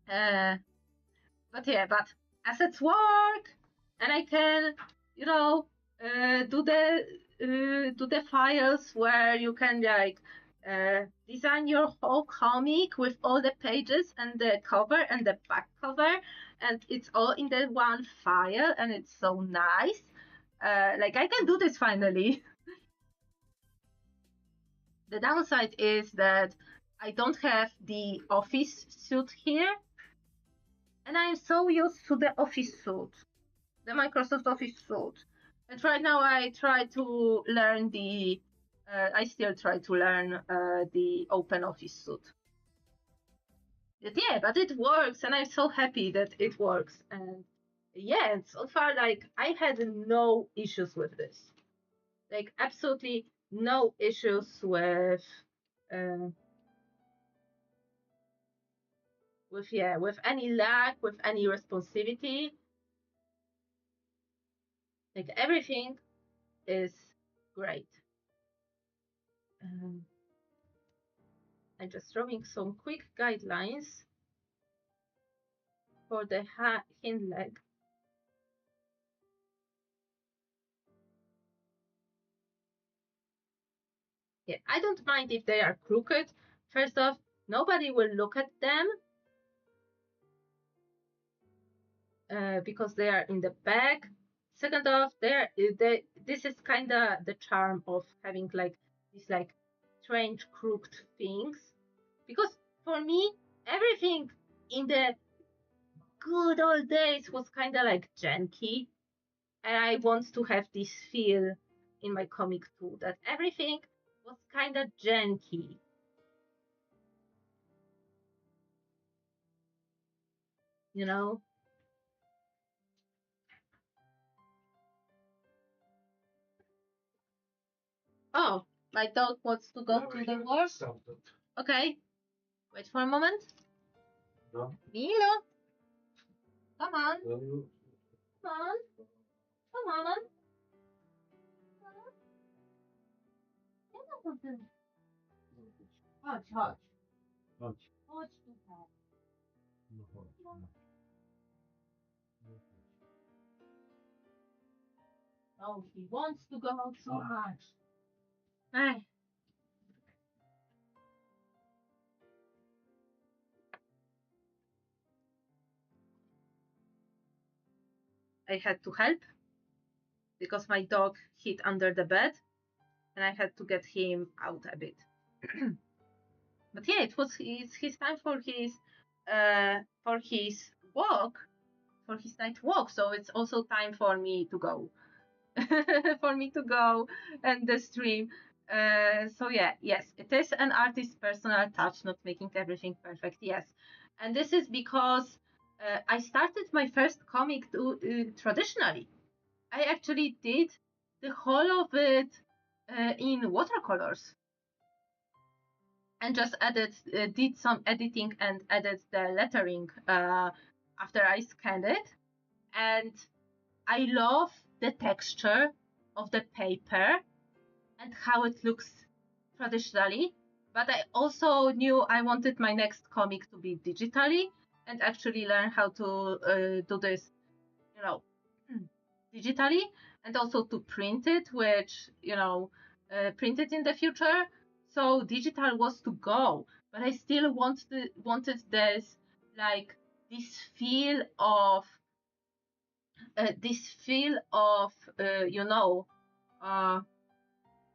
But yeah, but assets work, and I can, do the files where you can like design your whole comic with all the pages and the cover and the back cover, and it's all in the one file, and it's so nice. Like I can do this finally. The downside is that I don't have the office suit here, and I'm so used to the office suit, the Microsoft Office suit. And right now I try to learn I still try to learn the Open Office suit. But yeah, but it works, and I'm so happy that it works. And yeah, so far, like, I had no issues with this. Like, absolutely no issues with any lag, with any responsivity. Like, everything is great. I'm just drawing some quick guidelines for the hind leg. Yeah, I don't mind if they are crooked. First off, nobody will look at them because they are in the back. Second off, this is kind of the charm of having like these like strange crooked things. Because for me, everything in the good old days was kind of like janky, and I want to have this feel in my comic too, that everything was kind of janky. You know? Oh, my dog wants to go to the war. Okay, wait for a moment. Milo, come on. Come on. Come on. Chodź, chodź. Chodź tutaj. Oh, he wants to go out so much. Hey. I had to help because my dog hid under the bed and I had to get him out a bit. But yeah, it's his time for his walk, for his night walk. So it's also time for me to go, for me to go and the stream. So yeah, yes, it is an artist's personal touch, not making everything perfect. Yes, and this is because I started my first comic traditionally. I actually did the whole of it in watercolors and just did some editing and added the lettering after I scanned it. And I love the texture of the paper and how it looks traditionally. But I also knew I wanted my next comic to be digitally and actually learn how to do this, you know, digitally, and also to print it, which, print it in the future. So digital was to go, but I still wanted this, like, this feel of this feel of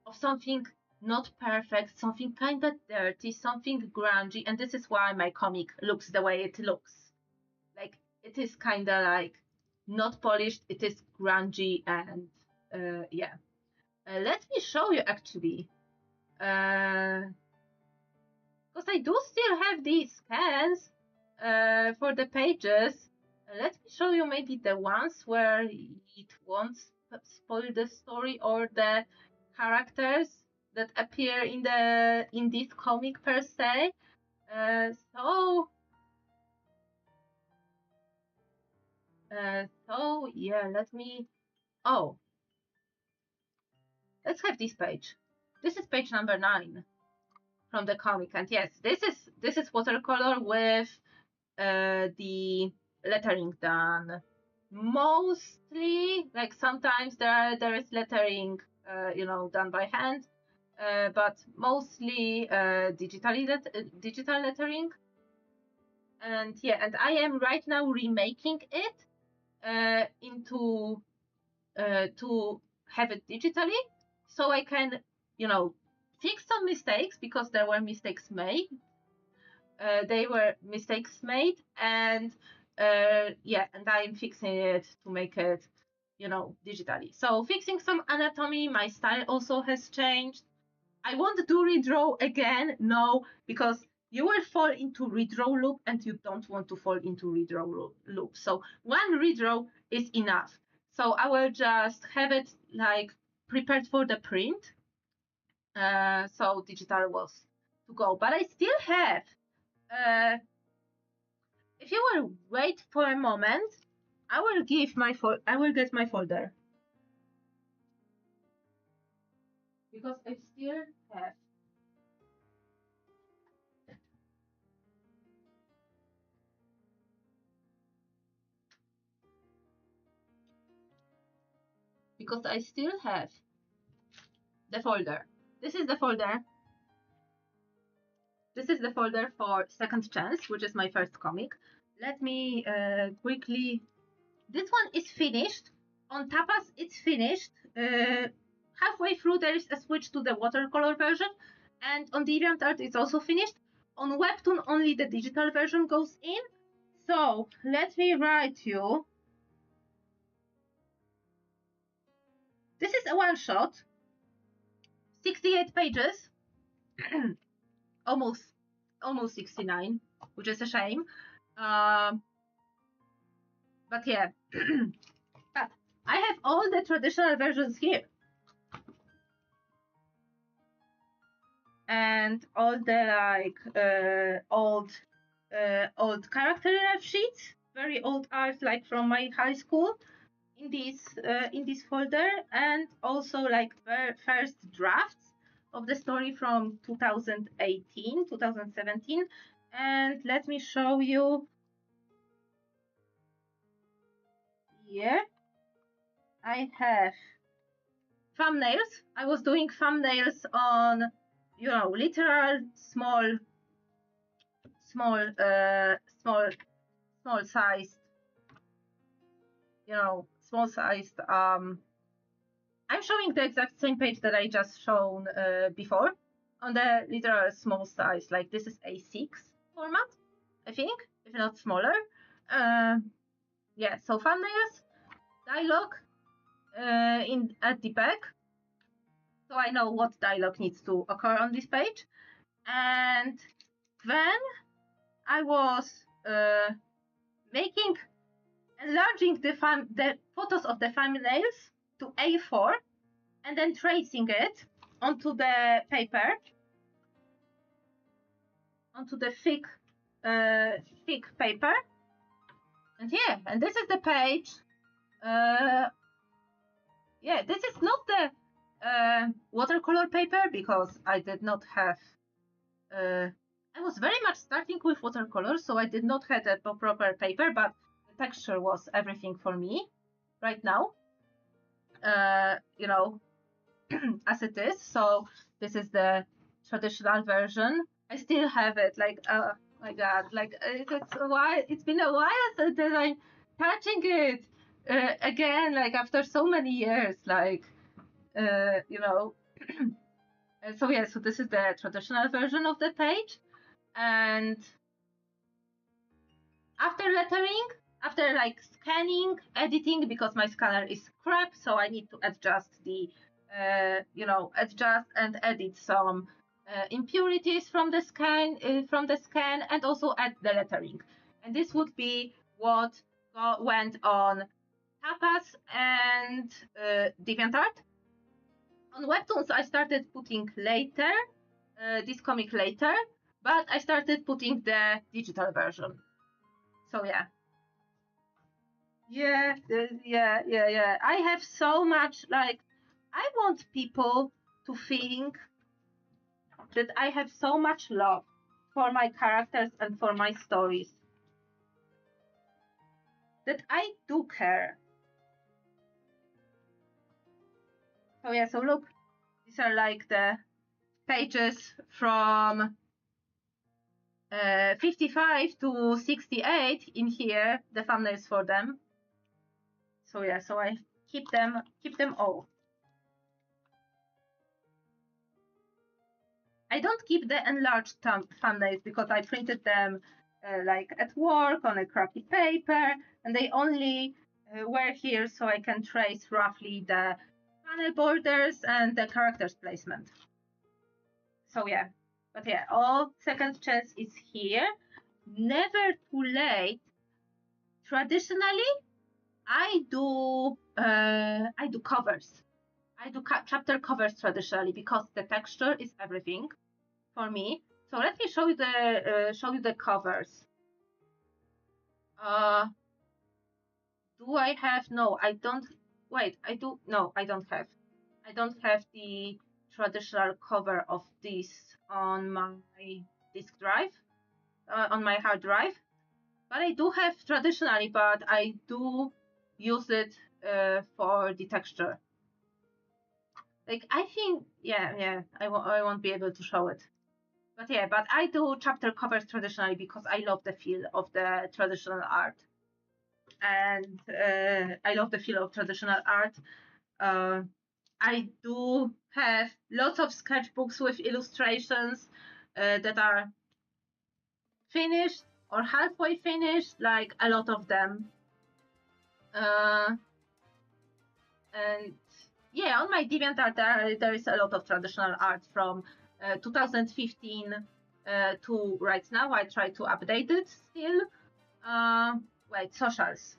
of something not perfect, something kind of dirty, something grungy, and this is why my comic looks the way it looks. Like, it is kind of like not polished, it is grungy, and yeah. Let me show you actually, because I do still have these scans for the pages. Let me show you maybe the ones where it won't spoil the story or the characters that appear in this comic per se. So yeah, let's have this page. This is page number 9 from the comic, and yes, this is watercolor with the lettering done. Mostly, like, sometimes there is lettering, done by hand, but mostly digital lettering. And yeah, and I am right now remaking it into to have it digitally, so I can, fix some mistakes because there were mistakes made. They were mistakes made, and yeah, and I'm fixing it to make it, digitally. So fixing some anatomy, my style also has changed. I won't do redraw again, no, because you will fall into redraw loop and you don't want to fall into redraw loop. So one redraw is enough. So I will just have it like prepared for the print. So digital was to go, but I still have. If you will wait for a moment, I will get my folder because I still have because I still have the folder. This is the folder. This is the folder for Second Chance, which is my first comic. Let me quickly... This one is finished. On Tapas, it's finished. Halfway through, there is a switch to the watercolor version. And on DeviantArt, it's also finished. On Webtoon, only the digital version goes in. So, let me write you. This is a one-shot. 68 pages. almost 69, which is a shame. But yeah. But I have all the traditional versions here. And all the old character relive sheets, very old art like from my high school in this folder, and also like first drafts of the story from 2018, 2017. And let me show you here. I have thumbnails. I was doing thumbnails on, you know, literal small sized, you know, small sized. I'm showing the exact same page that I just shown before on the literal small size. Like this is A6 format, I think, if not smaller. Yeah, so thumbnails, dialogue at the back, so I know what dialogue needs to occur on this page. And then I was enlarging the photos of the thumbnails to A4 and then tracing it onto the paper, onto the thick paper. And yeah, and this is the page. Yeah, this is not the watercolor paper because I did not have. I was very much starting with watercolor, so I did not have a proper paper, but the texture was everything for me right now. You know, as it is. So this is the traditional version. I still have it. Like, oh my god! Like it's been a while since I'm touching it again. Like after so many years. Like, you know. So yeah. So this is the traditional version of the page, and after lettering, after like scanning, editing, because my scanner is crap, so I need to adjust the, you know, adjust and edit some impurities from the scan, and also add the lettering. And this would be what went on Tapas and DeviantArt. On Webtoons, I started putting later, this comic later, but I started putting the digital version. So yeah. Yeah. I have so much, like, I want people to think that I have so much love for my characters and for my stories. That I do care. So yeah, so look, these are like the pages from 55 to 68 in here, the thumbnails for them. So yeah, so I keep them all. I don't keep the enlarged thumbnails because I printed them like at work on a crappy paper, and they only were here so I can trace roughly the panel borders and the characters placement. So yeah, but yeah, all Second Chance is here. Never too late. Traditionally, I do covers. I do chapter covers traditionally because the texture is everything for me. So let me show you the covers. Do I have? No, I don't. Wait, I do. No, I don't have. I don't have the traditional cover of this on my disk drive, on my hard drive. But I do have traditionally, but I do use it for the texture. Like, I think, yeah, I won't be able to show it. But yeah, but I do chapter covers traditionally because I love the feel of the traditional art. And I love the feel of traditional art. I do have lots of sketchbooks with illustrations that are finished or halfway finished, like a lot of them. And yeah, on my DeviantArt there is a lot of traditional art from 2015 to right now. I try to update it still. Wait, socials.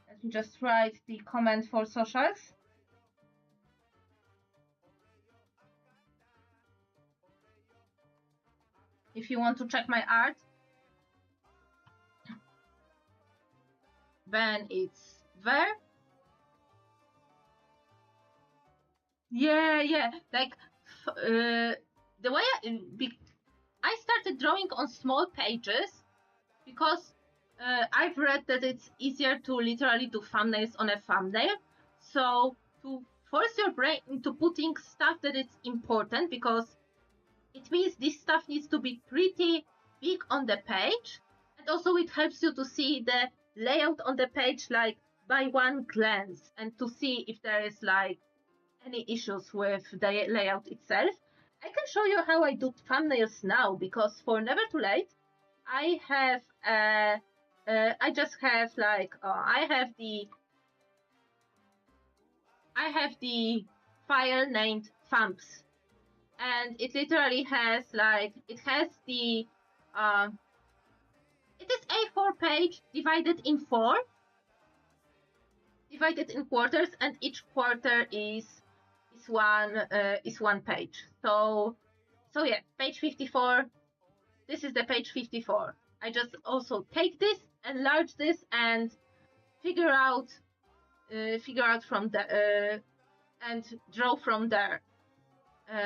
Let me just write the comment for socials. If you want to check my art, then it's there. Yeah. Like the way I started drawing on small pages because I've read that it's easier to literally do thumbnails on a thumbnail. So to force your brain into putting stuff that is important, because it means this stuff needs to be pretty big on the page, and also it helps you to see the layout on the page like by one glance and to see if there is like any issues with the layout itself. I can show you how I do thumbnails now, because for Never Too Late, I have I just have like I have the file named thumps, and it literally has like it is A4 page divided in quarters, and each quarter is one page. So yeah, page 54. This is the page 54. I just also take this, enlarge this, and figure out from the and draw from there.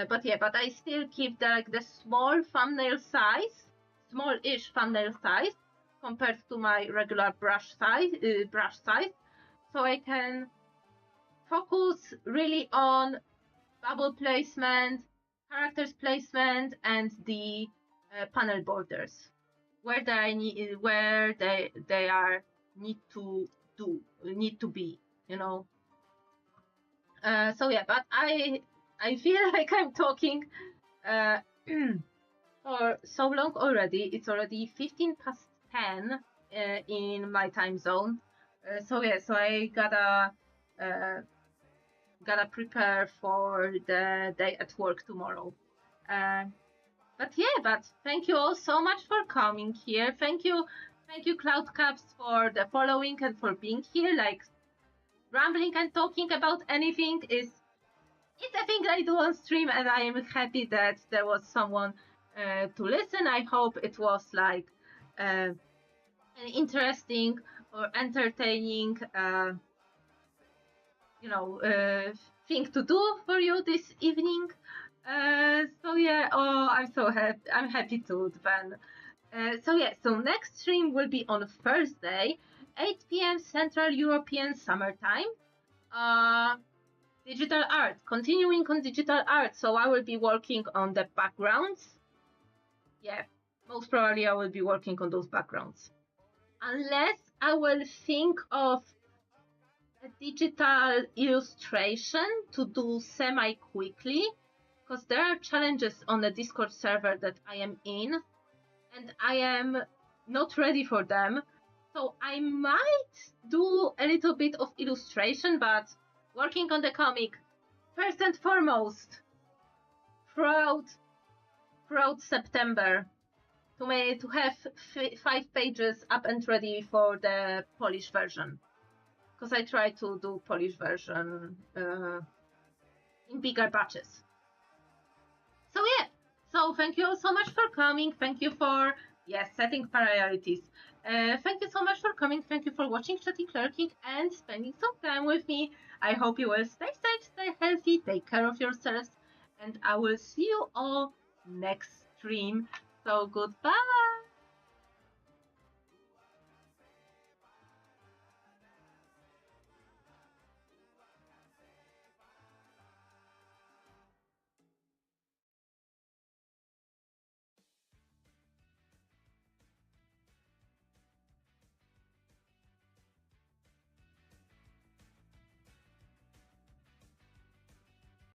But I still keep the small thumbnail size, small-ish thumbnail size compared to my regular brush size, so I can focus really on bubble placement, characters placement, and the panel borders where they need to be, you know. So yeah, but I feel like I'm talking for so long already. It's already 15 past 10 in my time zone. So yeah, so I gotta prepare for the day at work tomorrow. But thank you all so much for coming here. Thank you Cloudcaps for the following and for being here. Like, rambling and talking about anything it's a thing I do on stream, and I am happy that there was someone to listen. I hope it was like an interesting or entertaining thing to do for you this evening. So yeah, I'm so happy. I'm happy to, Ben. So next stream will be on Thursday, 8 p.m. Central European Summertime. Digital art, continuing on digital art. So I will be working on the backgrounds. Yeah, most probably I will be working on those backgrounds. Unless I will think of a digital illustration to do semi-quickly, because there are challenges on the Discord server that I am in, and I am not ready for them. So I might do a little bit of illustration, but working on the comic first and foremost throughout September to have 5 pages up and ready for the Polish version, because I try to do Polish version in bigger batches. So yeah, so thank you all so much for coming. Thank you for setting priorities. Thank you so much for coming. Thank you for watching, chatting, lurking, and spending some time with me. I hope you will stay safe, stay healthy, take care of yourselves, and I will see you all next stream. So goodbye.